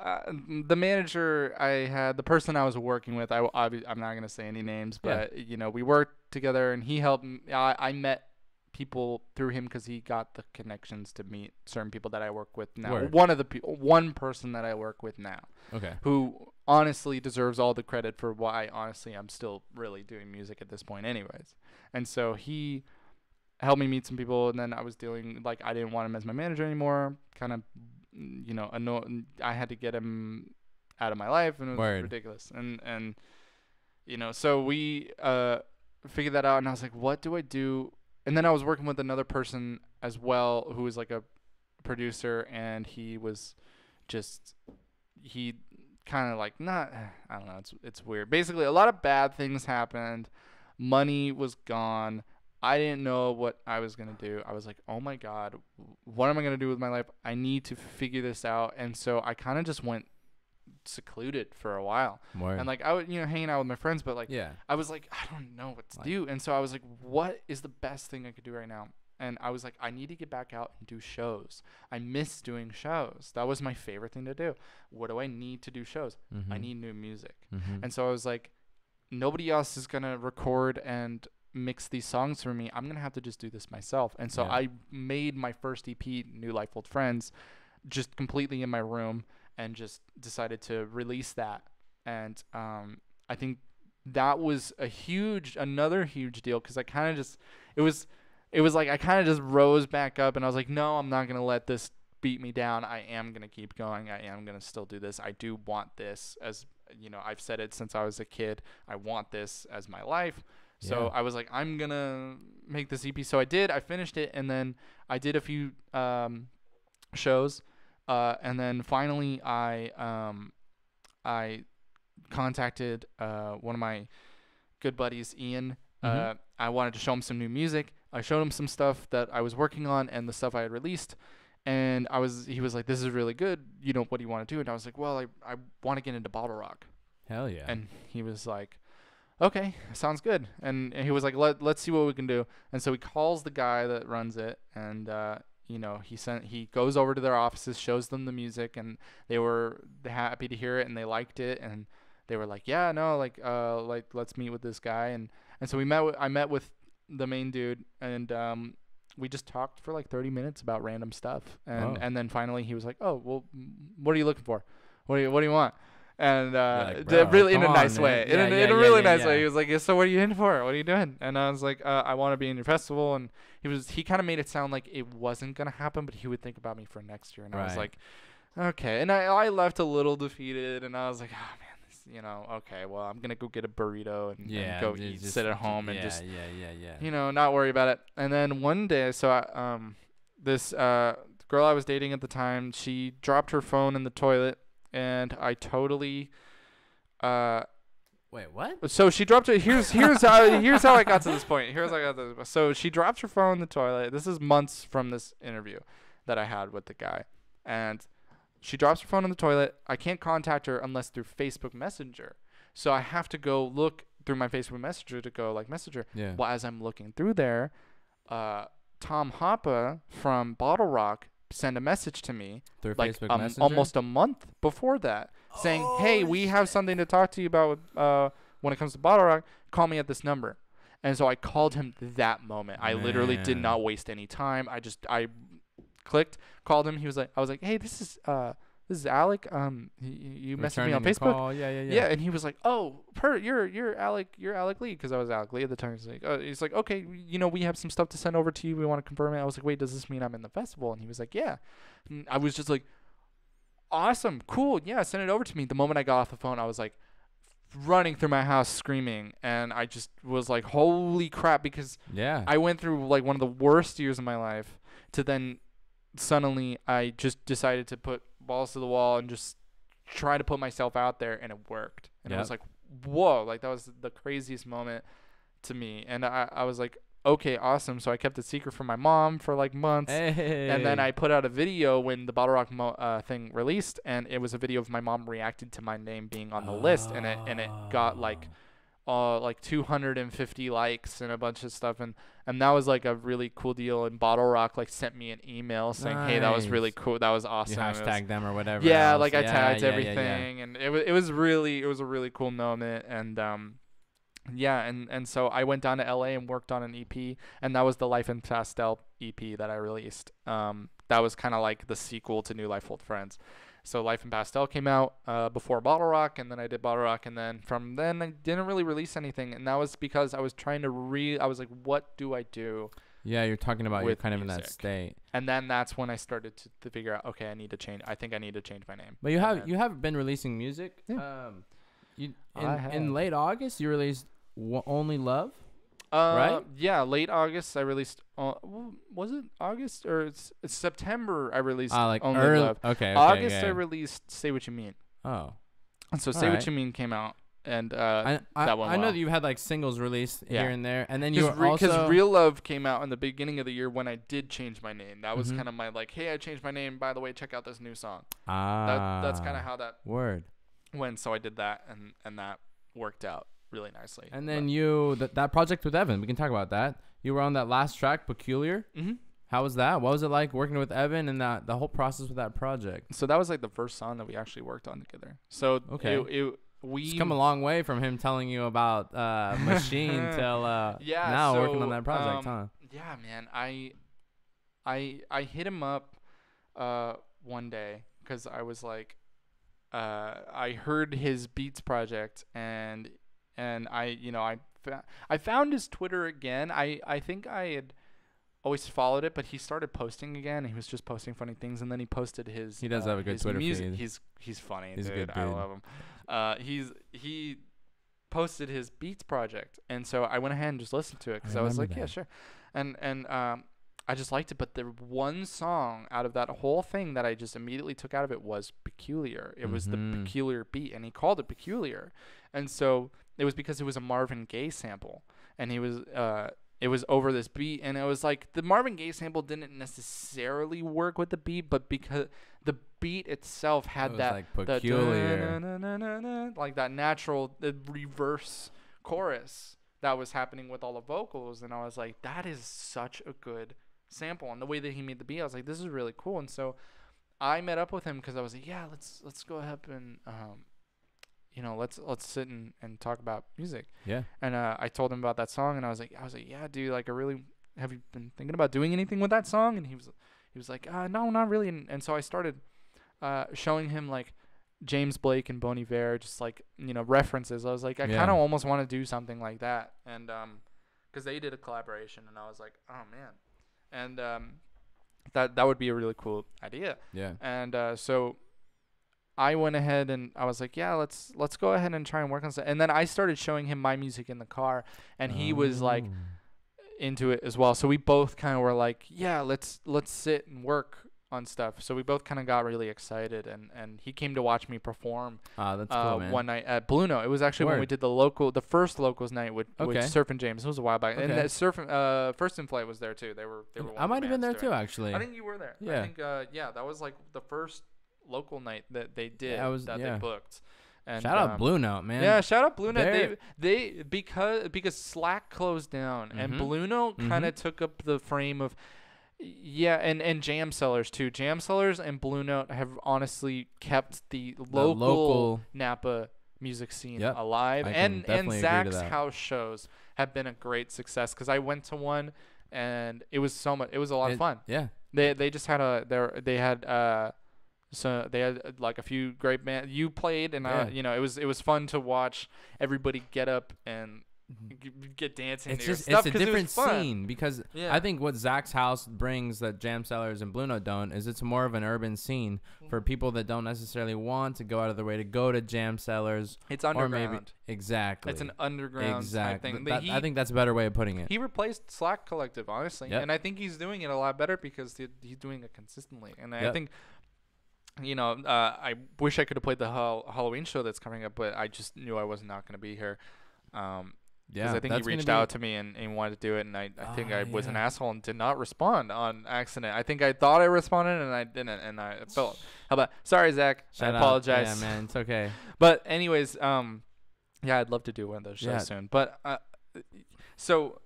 the manager I had, the person I was working with, I'm not gonna say any names, but you know, we worked together, and he helped me. I met people through him because he got the connections to meet certain people that I work with now. One person that I work with now, who honestly deserves all the credit for why honestly I'm still really doing music at this point anyways. And so he helped me meet some people, and then I was dealing, like, I didn't want him as my manager anymore, kind of, you know, I had to get him out of my life, and it was ridiculous. And you know, so we figured that out, and I was like, what do I do? And then I was working with another person as well, who was like a producer, and he kind of like, I don't know, it's weird. Basically, a lot of bad things happened. Money was gone. I didn't know what I was going to do. I was like, oh my God, what am I going to do with my life? I need to figure this out. And so I kind of just went secluded for a while. And like, I was, you know, hanging out with my friends, but like, I was like, I don't know what to do. And so I was like, what is the best thing I could do right now? And I was like, I need to get back out and do shows. I miss doing shows. That was my favorite thing to do. What do I need to do shows? I need new music. And so I was like, nobody else is going to record and mix these songs for me. I'm going to have to just do this myself. And so I made my first EP, New Life Old Friends, just completely in my room, and just decided to release that. And I think that was another huge deal, because I kind of just, it was like I kind of just rose back up, and I was like, no, I'm not going to let this beat me down. I am going to keep going. I am going to still do this. I do want this, as, you know, I've said it since I was a kid. I want this as my life. So I was like, I'm going to make this EP. So I did. I finished it, and then I did a few shows. And then finally I contacted one of my good buddies, Ian. I wanted to show him some new music. I showed him some stuff that I was working on and the stuff I had released. And he was like, this is really good. You know, what do you want to do? And I was like, well, I want to get into bottle rock. Hell yeah. And he was like, okay, sounds good. And he was like, let's see what we can do. And so he calls the guy that runs it, and you know, he goes over to their offices, shows them the music, and they were happy to hear it, and they liked it, and they were like, yeah, no, like let's meet with this guy. And so I met with the main dude, and we just talked for like 30 minutes about random stuff, and then finally he was like, oh, well, what are you looking for? What do you want? And like, really in a nice way, in a really nice way. He was like, yeah, so what are you in for? What are you doing? And I was like, I want to be in your festival. And he kind of made it sound like it wasn't gonna happen, but he would think about me for next year. And I was like, okay. And I left a little defeated, and I was like, oh man, okay, well, I'm gonna go get a burrito and go eat, sit at home and just not worry about it. And then one day, this girl I was dating at the time, she dropped her phone in the toilet, and I totally Wait, what? So she dropped it. Here's how I got to this point. So she drops her phone in the toilet. This is months from this interview that I had with the guy, and she drops her phone in the toilet. I can't contact her unless through Facebook Messenger. So I have to go look through my Facebook Messenger to go message her. Yeah. Well, as I'm looking through there, Tom Hoppa from Bottle Rock sent a message to me through Facebook Messenger? Almost a month before that, saying, "Hey, we have something to talk to you about when it comes to Bottle Rock. Call me at this number." And so I called him that moment. I literally did not waste any time. I clicked, called him. I was like, "Hey, this is Alec. You messaged me on Facebook." Call. Yeah. Yeah, and he was like, "Oh, you're Alec Lee," because I was Alec Lee at the time. He's like, "Okay, we have some stuff to send over to you. We want to confirm it." I was like, "Wait, does this mean I'm in the festival?" And he was like, "Yeah." And I was just like, "Awesome, cool, yeah, send it over to me." The moment I got off the phone, I was like running through my house screaming, and I just was like, "Holy crap!" Because I went through like one of the worst years of my life to then suddenly I just decided to put balls to the wall and just try to put myself out there, and it worked. And I was like, whoa, like that was the craziest moment to me. And I was like, okay, awesome. So I kept it secret from my mom for like months. Hey. And then I put out a video when the Bottle Rock thing released, and it was a video of my mom reacted to my name being on the list, and it got like 250 likes and a bunch of stuff, and that was like a really cool deal. And Bottle Rock like sent me an email saying, "Hey, that was really cool. That was awesome." You hashtag them or whatever. Yeah, else. like I tagged everything, and it was a really cool moment. And and so I went down to LA and worked on an EP, and that was the Life in Pastel EP that I released. That was kind of like the sequel to New Life Old Friends. So Life in Pastel came out before Bottle Rock, and then I did Bottle Rock, and then from then I didn't really release anything, and that was because I was trying to I was like, what do I do? Yeah, you're talking about you're kind of in that state. And then that's when I started to figure out, okay, I think I need to change my name. But you have been releasing music. Yeah. In late August you released Only Love. Right? Yeah, late August I released. Was it August or it's September? I released Only Love. Okay. August yeah. I released Say What You Mean. Oh. And so Say What You Mean came out, and that one. I know that you had like singles released here and there, and then you because Real Love came out in the beginning of the year when I did change my name. That was kind of my like, hey, I changed my name. By the way, check out this new song. That's kind of how that went. So I did that, and that worked out really nicely. And then that project with Evan, we can talk about that. You were on that last track, Peculiar. Mm-hmm. How was that? What was it like working with Evan and the whole process with that project? So that was like the first song that we actually worked on together. So we've come a long way from him telling you about Machine till now working on that project, huh? Yeah, man. I hit him up one day because I was like, I heard his Beats project, and I found his Twitter again. I think I had always followed it, but he started posting again. He was just posting funny things, and then he posted his. He does have a good Twitter music. feed. He's funny. He's dude. a good dude. I love him. He posted his Beats project, and so I went ahead and just listened to it because I was like, yeah, sure, and I just liked it. But the one song out of that whole thing that I just immediately took out of it was Peculiar. It was the Peculiar beat, and he called it Peculiar, and so it was because it was a Marvin Gaye sample, and he was it was over this beat, and it was like the Marvin Gaye sample didn't necessarily work with the beat, but because the beat itself had that like peculiar, like that natural reverse chorus that was happening with all the vocals, and I was like, that is such a good sample, and the way that he made the beat, I was like, this is really cool. And so I met up with him because I was like, yeah, let's go ahead and let's sit and talk about music. Yeah. And I told him about that song, and I was like, yeah, dude, like have you been thinking about doing anything with that song? And he was like, no, not really. And so I started showing him like James Blake and Bon Iver, just like, references. I was like, I kind of almost want to do something like that. And because they did a collaboration, and I was like, oh man. And that would be a really cool idea. Yeah. And so I went ahead and I was like, yeah, let's go ahead and try and work on stuff. And then I started showing him my music in the car, and he was like into it as well. So we both kind of were like, yeah, let's sit and work on stuff. So we both kind of got really excited, and he came to watch me perform. That's cool, man. One night at Blue Note. It was actually when we did the first locals night with Surf and James. It was a while back. And First in Flight was there too. They were I might have been there too, actually. I think you were there. Yeah. I think that was like the first local night that they did they booked. And, shout out Blue Note, man. Yeah, shout out Blue Note. They because Slack closed down, and Blue Note kind of took up the frame of and Jam Cellars too. Jam Cellars and Blue Note have honestly kept the local Napa music scene alive, and Zach's house shows have been a great success because I went to one and it was a lot of fun. Yeah, they just had so they had like a few great bands. You played, and it was fun to watch everybody get up and get dancing. It's a different scene because I think what Zach's house brings that Jam Cellars and Blue Note don't is it's more of an urban scene for people that don't necessarily want to go out of their way to go to Jam Cellars. It's underground. Or maybe, exactly. It's an underground type thing. I think that's a better way of putting it. He replaced Slack Collective, honestly, and I think he's doing it a lot better because he's doing it consistently. And I think, I wish I could have played the Halloween show that's coming up, but I just knew I was not going to be here. Because I think he reached out to me and wanted to do it, and I think I was an asshole and did not respond on accident. I think I thought I responded and I didn't, and I felt sorry, Zach. I apologize. Yeah, man, it's okay. But anyways, I'd love to do one of those shows soon. But so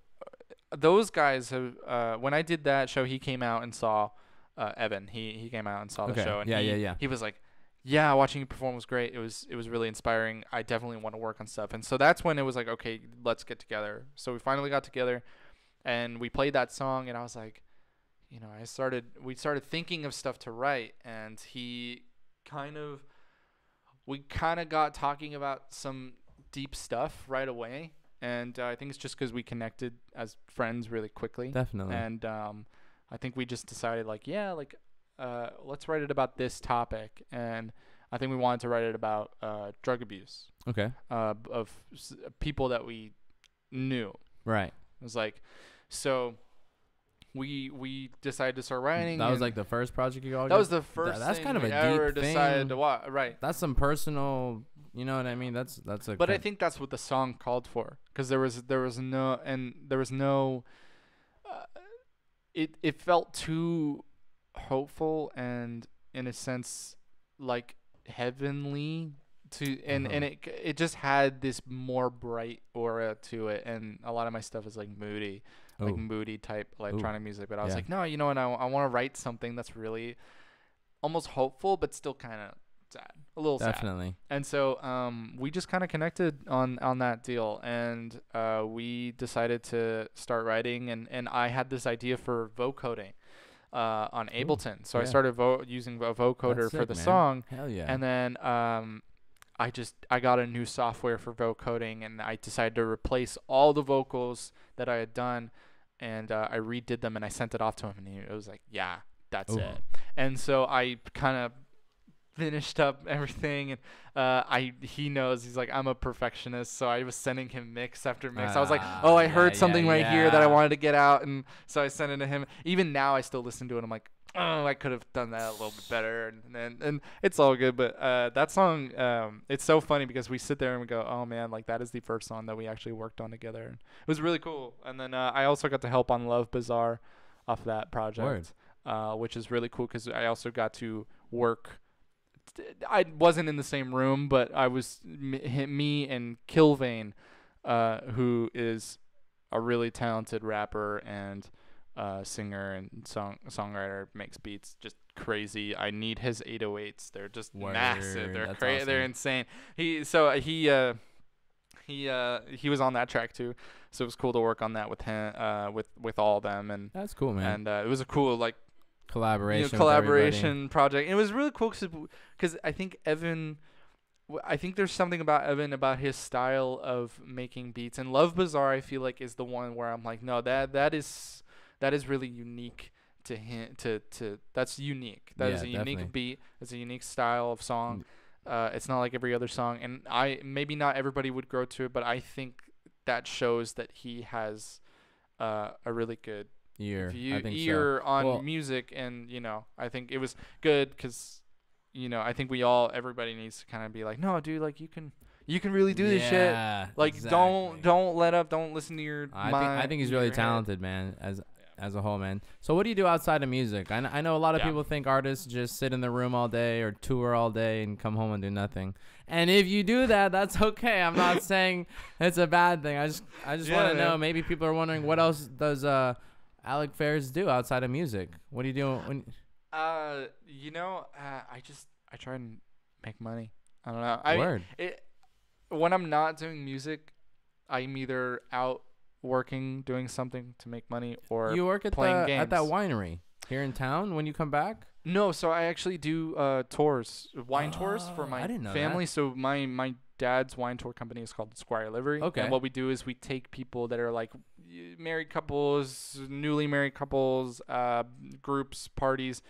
those guys have when I did that show, he came out and saw Evan. He came out and saw the show, and he was like, yeah, watching you perform was great. It was really inspiring. I definitely want to work on stuff. And so that's when it was like, okay, let's get together. So we finally got together and we played that song, and I was like, we started thinking of stuff to write, and we kind of got talking about some deep stuff right away. And I think it's just because we connected as friends really quickly. Definitely. And I think we just decided let's write it about this topic, and I think we wanted to write it about drug abuse. Okay. Of people that we knew. Right. It was like, so we decided to start writing. That was like the first project you all. That was the first. That's kind of a ever deep thing. Decided to watch. Right. That's some personal. You know what I mean? That's a. But I think that's what the song called for, because there was no. It felt too hopeful and in a sense like heavenly and it just had this more bright aura to it, and a lot of my stuff is like moody type electronic music, but I was like, no, you know what, I want to write something that's really almost hopeful but still kind of sad, a little definitely sad. And so we just kind of connected on that deal, and we decided to start writing, and I had this idea for vocoding on Ableton. So I started using a vocoder for the song. Hell yeah. And then I got a new software for vocoding, and I decided to replace all the vocals that I had done, and I redid them, and I sent it off to him, and it was like, yeah, that's it. And so I kind of finished up everything, and he knows, he's like, I'm a perfectionist, so I was sending him mix after mix. I was like, I heard something here that I wanted to get out, and so I sent it to him. Even now I still listen to it, I'm like, I could have done that a little bit better, and it's all good. But that song, it's so funny because we sit there and we go, oh man, like that is the first song that we actually worked on together, and it was really cool. And then I also got to help on Love Bazaar off that project, which is really cool because I also got to work. I wasn't in the same room, but I was me and Kilvane, who is a really talented rapper and singer and songwriter, makes beats just crazy. I need his 808s. They're just massive. They're crazy. Awesome. They're insane. He was on that track too, so it was cool to work on that with him, with all of them. And that's cool, man. And it was a cool collaboration project. And it was really cool because I think there's something about Evan, about his style of making beats. And Love Bazaar, I feel like, is the one where I'm like, no, that is really unique to him to that's unique. That is a unique beat. It's a unique style of song. It's not like every other song, and maybe not everybody would grow to it, but I think that shows that he has a really good ear on music, and I think it was good because everybody needs to kind of be like, no, dude, like you can really do this shit. Like don't let up, don't listen to your mind. I think he's really talented, man, as a whole, man. So what do you do outside of music? I know a lot of people think artists just sit in the room all day or tour all day and come home and do nothing. And if you do that, that's okay. I'm not saying it's a bad thing. I just want to know. Maybe people are wondering, what else does Alec Ferris do outside of music? What do you do when? I try and make money. I don't know. When I'm not doing music, I'm either out working, doing something to make money, or you work playing games at that winery here in town when you come back. No, so I actually do wine tours for my family. That. So my dad's wine tour company is called Squire Livery. Okay. And what we do is we take people that are like married couples, newly married couples, groups, parties,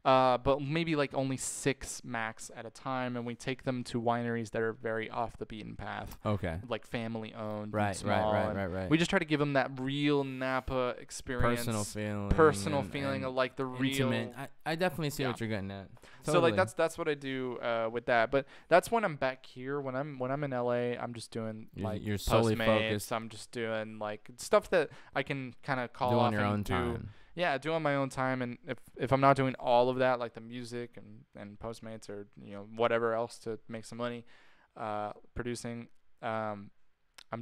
but maybe like only 6 max at a time, and we take them to wineries that are very off the beaten path. Okay. Like family owned. Right. We just try to give them that real Napa experience. Personal feeling of like the intimate. Real. I definitely see what you're getting at. Totally. So like that's what I do with that. But that's when I'm back here. When I'm in LA, I'm just doing like you're solely focused. I'm just doing like stuff that I can kind of call off on your own do. time. Yeah, do on my own time, and if I'm not doing all of that, like the music and Postmates or whatever else to make some money, producing, I'm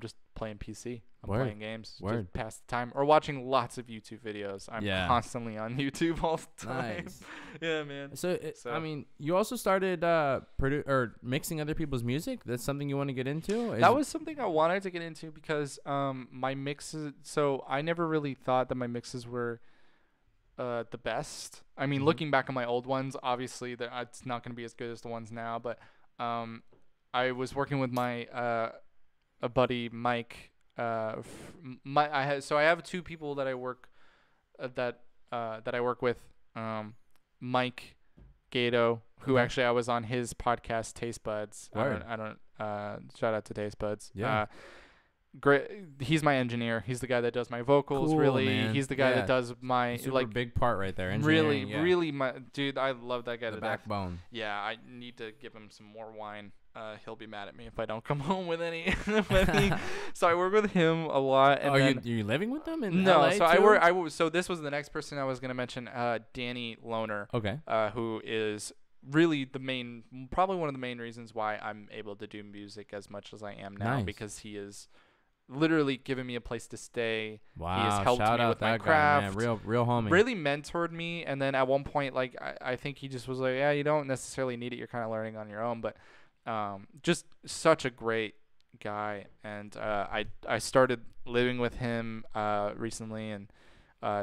just playing PC. I'm playing games, just pass the time, or watching lots of YouTube videos. I'm constantly on YouTube all the time. Nice. Yeah, man. So I mean, you also started mixing other people's music. That's something you want to get into? That was something I wanted to get into because my mixes. So I never really thought that my mixes were the best. I mean, looking back on my old ones, obviously it's not going to be as good as the ones now, but I was working with my a buddy Mike. I have 2 people that I work that I work with, Mike Gato, who actually I was on his podcast Taste Buds. I don't shout out to Taste Buds. Great. He's my engineer. He's the guy that does my vocals. Cool, really, man. He's the guy that does my super big part right there. Really, my dude. I love that guy. The backbone. Yeah, I need to give him some more wine. He'll be mad at me if I don't come home with any. So I work with him a lot. And are you living with them in no? LA So too? So this was the next person I was gonna mention. Danny Lohner. Okay. Who is really probably one of the main reasons why I'm able to do music as much as I am now, because he is literally given me a place to stay. Wow. He has helped me with my craft. Guy, man. Real homie. Really mentored me. And then at one point, like, I think he just was like, yeah, you don't necessarily need it. You're kind of learning on your own. But just such a great guy. And I started living with him recently, and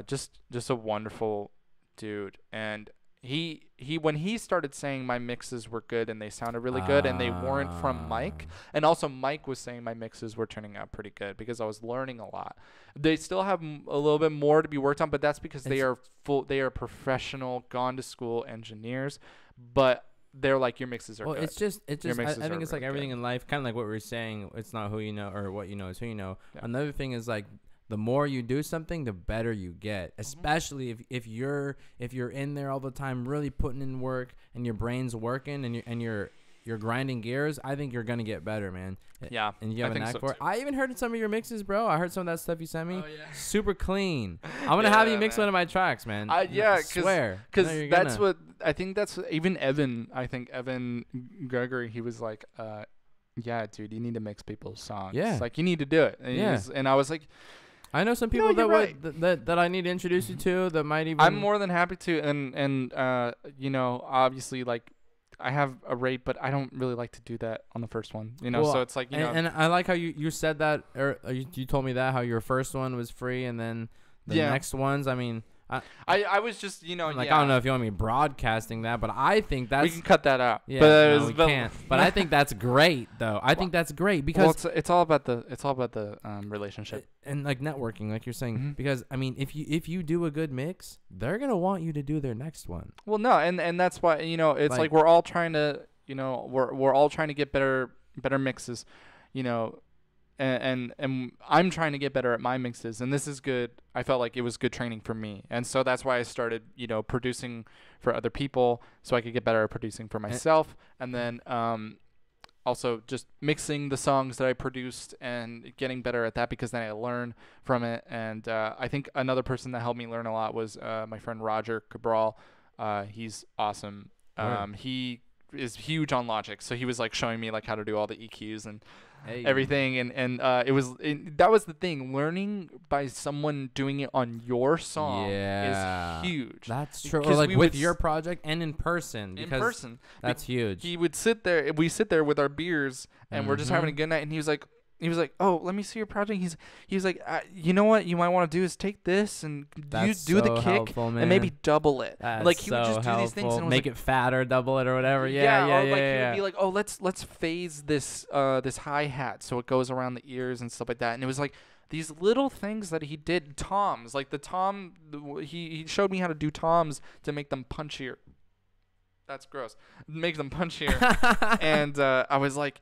just a wonderful dude. And he when he started saying my mixes were good and they sounded really good, and they weren't from Mike, and also Mike was saying my mixes were turning out pretty good because I was learning a lot. They still have a little bit more to be worked on, but that's because they are professional, gone to school engineers, but they're like, your mixes are good. It's just I think it's like everything in life, kind of like what we were saying. It's not who you know, or what you know is who you know. Yeah. Another thing is, like, the more you do something, the better you get. Especially if you're in there all the time, really putting in work, and your brain's working, and you're grinding gears. I think you're gonna get better, man. Yeah, and you have a knack for it. I even heard some of your mixes, bro. I heard some of that stuff you sent me. Oh, yeah. Super clean. I'm gonna have you mix one of my tracks, man. Yeah, swear. Because that's what I think. That's even Evan. I think Evan Gregory. He was like, yeah, dude, you need to mix people's songs. Yeah, like you need to do it. And and I was like, I know some people that I need to introduce you to that might even. I'm more than happy to, and obviously, like, I have a rate, but I don't really like to do that on the first one, Well, so it's like, and I like how you said that, or you told me that, how your first one was free, and then the next ones, I mean, I was just, I don't know if you want me broadcasting that, but I think that's... We can cut that out. Yeah, no, we can't. But I think that's great, though. I think that's great because... Well, it's all about the relationship. And, like, networking, like you're saying. Mm-hmm. Because, I mean, if you do a good mix, they're going to want you to do their next one. Well, no, and that's why, it's like we're all trying to, we're all trying to get better mixes, and I'm trying to get better at my mixes, and this is good. I felt like it was good training for me, and so that's why I started, producing for other people, so I could get better at producing for myself, and then also just mixing the songs that I produced and getting better at that, because then I learn from it. And I think another person that helped me learn a lot was my friend Roger Cabral. He's awesome. He is huge on Logic, so he was like showing me like how to do all the EQs and everything, and that was the thing. Learning by someone doing it on your song is huge. That's true. Or like with your project and in person. That's huge. We sit there with our beers and we're just having a good night, and he was like, oh, let me see your project. He's like, you know what you might want to do is take this and do the kick helpful, and maybe double it. That's like he would just do these things and make it fatter, double it, or whatever. He would be like, oh, let's phase this hi-hat so it goes around the ears and stuff like that. And it was like these little things that he did. Toms, like he showed me how to do toms to make them punchier. That's gross. Make them punchier. And I was like,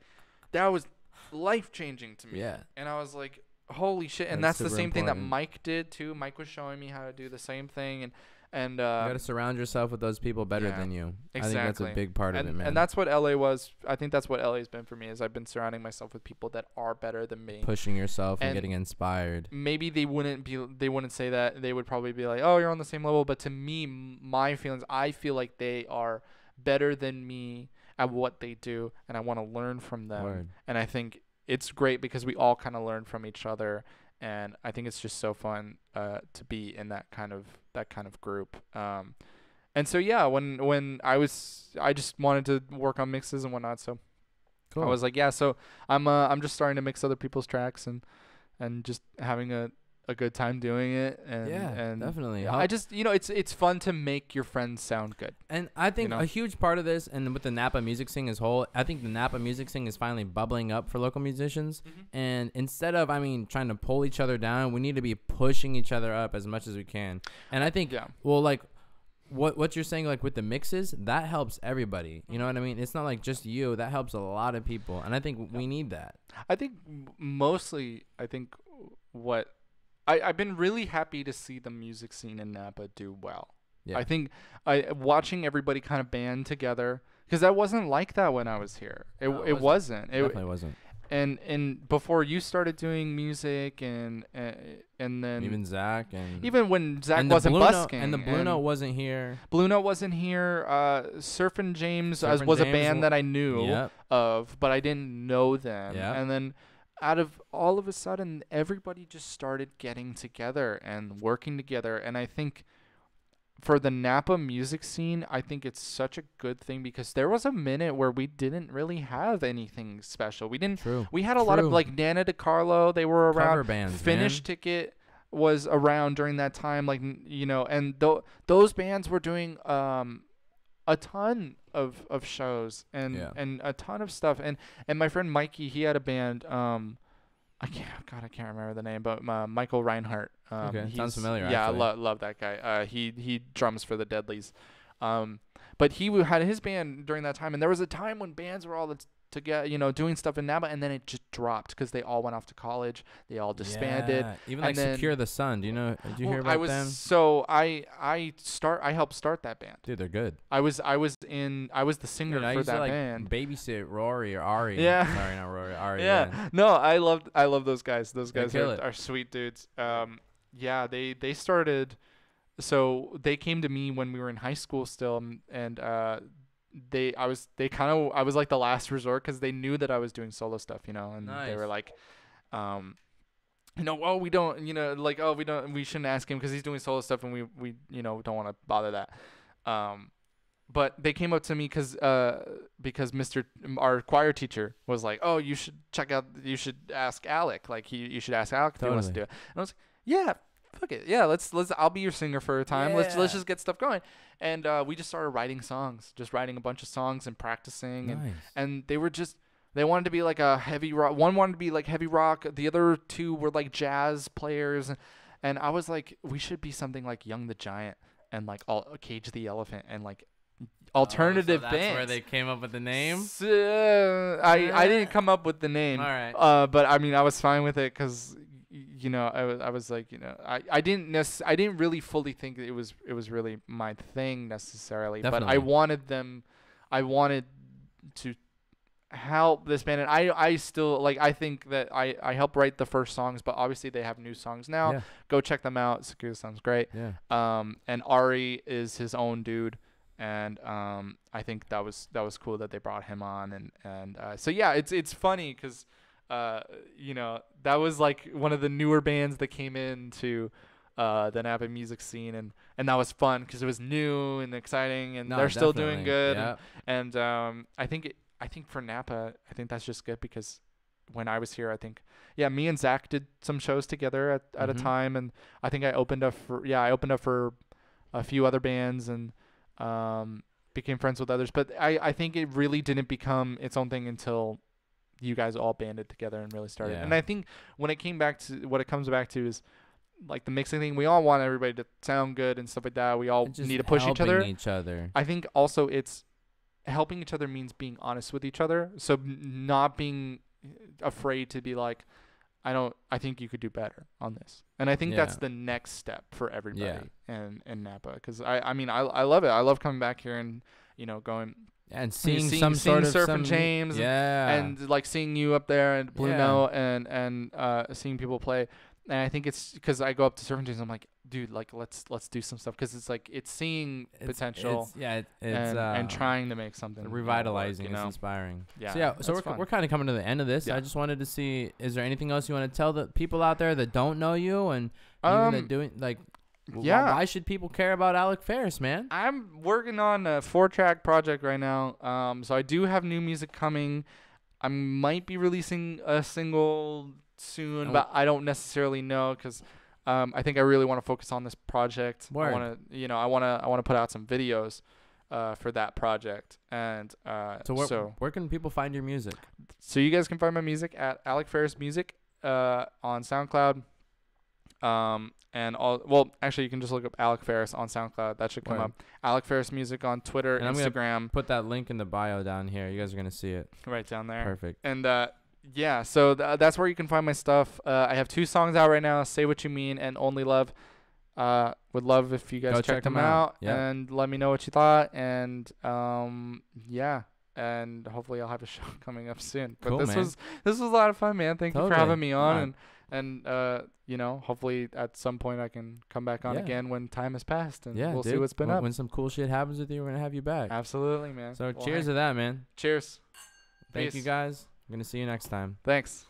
that was life-changing to me. Yeah. And I was like, holy shit. And that's the same thing that Mike did too. Mike was showing me how to do the same thing, and you gotta surround yourself with those people better than you. Exactly. I think that's a big part of it, man. And that's what LA was. I think that's what LA's been for me, is I've been surrounding myself with people that are better than me, pushing yourself and getting inspired. Maybe they wouldn't say that. They would probably be like, oh, you're on the same level. But to me, my feelings, I feel like they are better than me at what they do, and I want to learn from them. Word. And I think it's great because we all kind of learn from each other, and I think it's just so fun to be in that kind of group. And so yeah, when I just wanted to work on mixes and whatnot, so cool. I was like, yeah, so I'm just starting to mix other people's tracks and just having a good time doing it, and definitely. I just it's fun to make your friends sound good. And I think a huge part of this, and with the Napa music scene as whole, I think the Napa music scene is finally bubbling up for local musicians. And instead of trying to pull each other down, we need to be pushing each other up as much as we can. And I think like what you're saying, like with the mixes, that helps everybody. You know what I mean? It's not like just you. That helps a lot of people, and I think we need that. I think mostly, what I've been really happy to see the music scene in Napa do well. Yeah. I think watching everybody kind of band together, because that wasn't like that when I was here. It wasn't. It definitely wasn't. And before you started doing music, and then even Zach, and even when Zach wasn't busking, and the Blue Note wasn't here. Blue Note wasn't here. Surfin' James was a band that I knew of, but I didn't know them. Yep. And then out of all of a sudden, everybody just started getting together and working together. And I think for the Napa music scene, I think it's such a good thing, because there was a minute where we didn't really have anything special. We didn't. True. We had a lot of like Nana DiCarlo. They were around. Cover bands, Finish man. Ticket was around during that time, like, and those bands were doing a ton of shows and a ton of stuff. And my friend Mikey, he had a band. I can't remember the name, but Michael Reinhardt. Okay, sounds familiar. Yeah, actually. I love that guy. He drums for the Deadlies. But he had his band during that time, and there was a time when bands were all together, doing stuff in Napa, and then it just dropped because they all went off to college. They all disbanded. Yeah. Even like Secure the Sun. Did you hear about them? So I helped start that band. Dude, they're good. I was the singer for that band. Babysit Rory or Ari. Yeah. Sorry, not Rory. Ari. Yeah. No, I love those guys. Those guys are sweet dudes. Yeah, they started. So they came to me when we were in high school still, and I was like the last resort, because they knew that I was doing solo stuff, and nice. They were like, oh, we don't, we shouldn't ask him because he's doing solo stuff, and we don't want to bother that. But they came up to me because our choir teacher was like, oh, you should ask Alec. Like you should ask Alec if he wants to do it. And I was like, yeah, fuck it, yeah, let's I'll be your singer for a time. Yeah. Let's just get stuff going. And we just started writing songs, just writing a bunch of songs and practicing. Nice. And they were just, they wanted to be like a heavy rock. One wanted to be like heavy rock. The other two were like jazz players. And I was like, we should be something like Young the Giant and like Cage the Elephant and like alternative so that's bands. where they came up with the name. I didn't come up with the name. All right. But I mean, I was fine with it because, you know, I was like, you know, I didn't really fully think that it was really my thing necessarily. Definitely. But I wanted to help this band, and I still like, I think that I helped write the first songs, but obviously they have new songs now. Yeah. Go check them out. Sakura sounds great. Yeah. And Ari is his own dude. And I think that was cool that they brought him on, and so yeah, it's funny because you know, that was like one of the newer bands that came into the Napa music scene, and that was fun because it was new and exciting, and they're still doing good. Yeah. And I think for Napa, I think that's just good because when I was here, I think me and Zach did some shows together at a time, and I think I opened up for a few other bands and became friends with others, but I think it really didn't become its own thing until you guys all banded together and really started. Yeah. And I think what it comes back to is like the mixing thing. We all want everybody to sound good and stuff like that. We all need to push each other. I think also it's helping each other means being honest with each other. So not being afraid to be like, I think you could do better on this. And I think that's the next step for everybody in Napa. Because I mean, I love it. I love coming back here and, you know, going and seeing Surf and James and like seeing you up there at Blue Note and seeing people play. And I think it's because I go up to Surf and James, I'm like, dude, like let's do some stuff, because it's like it's seeing potential and trying to make something revitalizing. Work, you know? It's inspiring. Yeah. So we're kind of coming to the end of this. I just wanted to see, is there anything else you want to tell the people out there that don't know you and even that doing like? Why should people care about Alec Ferris, man? I'm working on a 4-track project right now. So I do have new music coming. I might be releasing a single soon, but I don't necessarily know because I think I really want to focus on this project. Word. I want to put out some videos for that project. And so where can people find your music? So you guys can find my music at Alec Ferris Music on SoundCloud. Actually, you can just look up Alec Ferris on SoundCloud. That should come up. Alec Ferris Music on Twitter, and Instagram. I'm gonna put that link in the bio down here. You guys are gonna see it right down there. Perfect. And so that's where you can find my stuff. I have 2 songs out right now: "Say What You Mean" and "Only Love." Would love if you guys check them out and let me know what you thought. And and hopefully I'll have a show coming up soon. But cool, this was a lot of fun, man. Thank you for having me on. Yeah. And you know, hopefully at some point I can come back on again when time has passed, and we'll see what's been up. When some cool shit happens with you, we're gonna have you back. Absolutely, man. So cheers to that, man. Cheers. Thank you guys. I'm gonna see you next time. Thanks.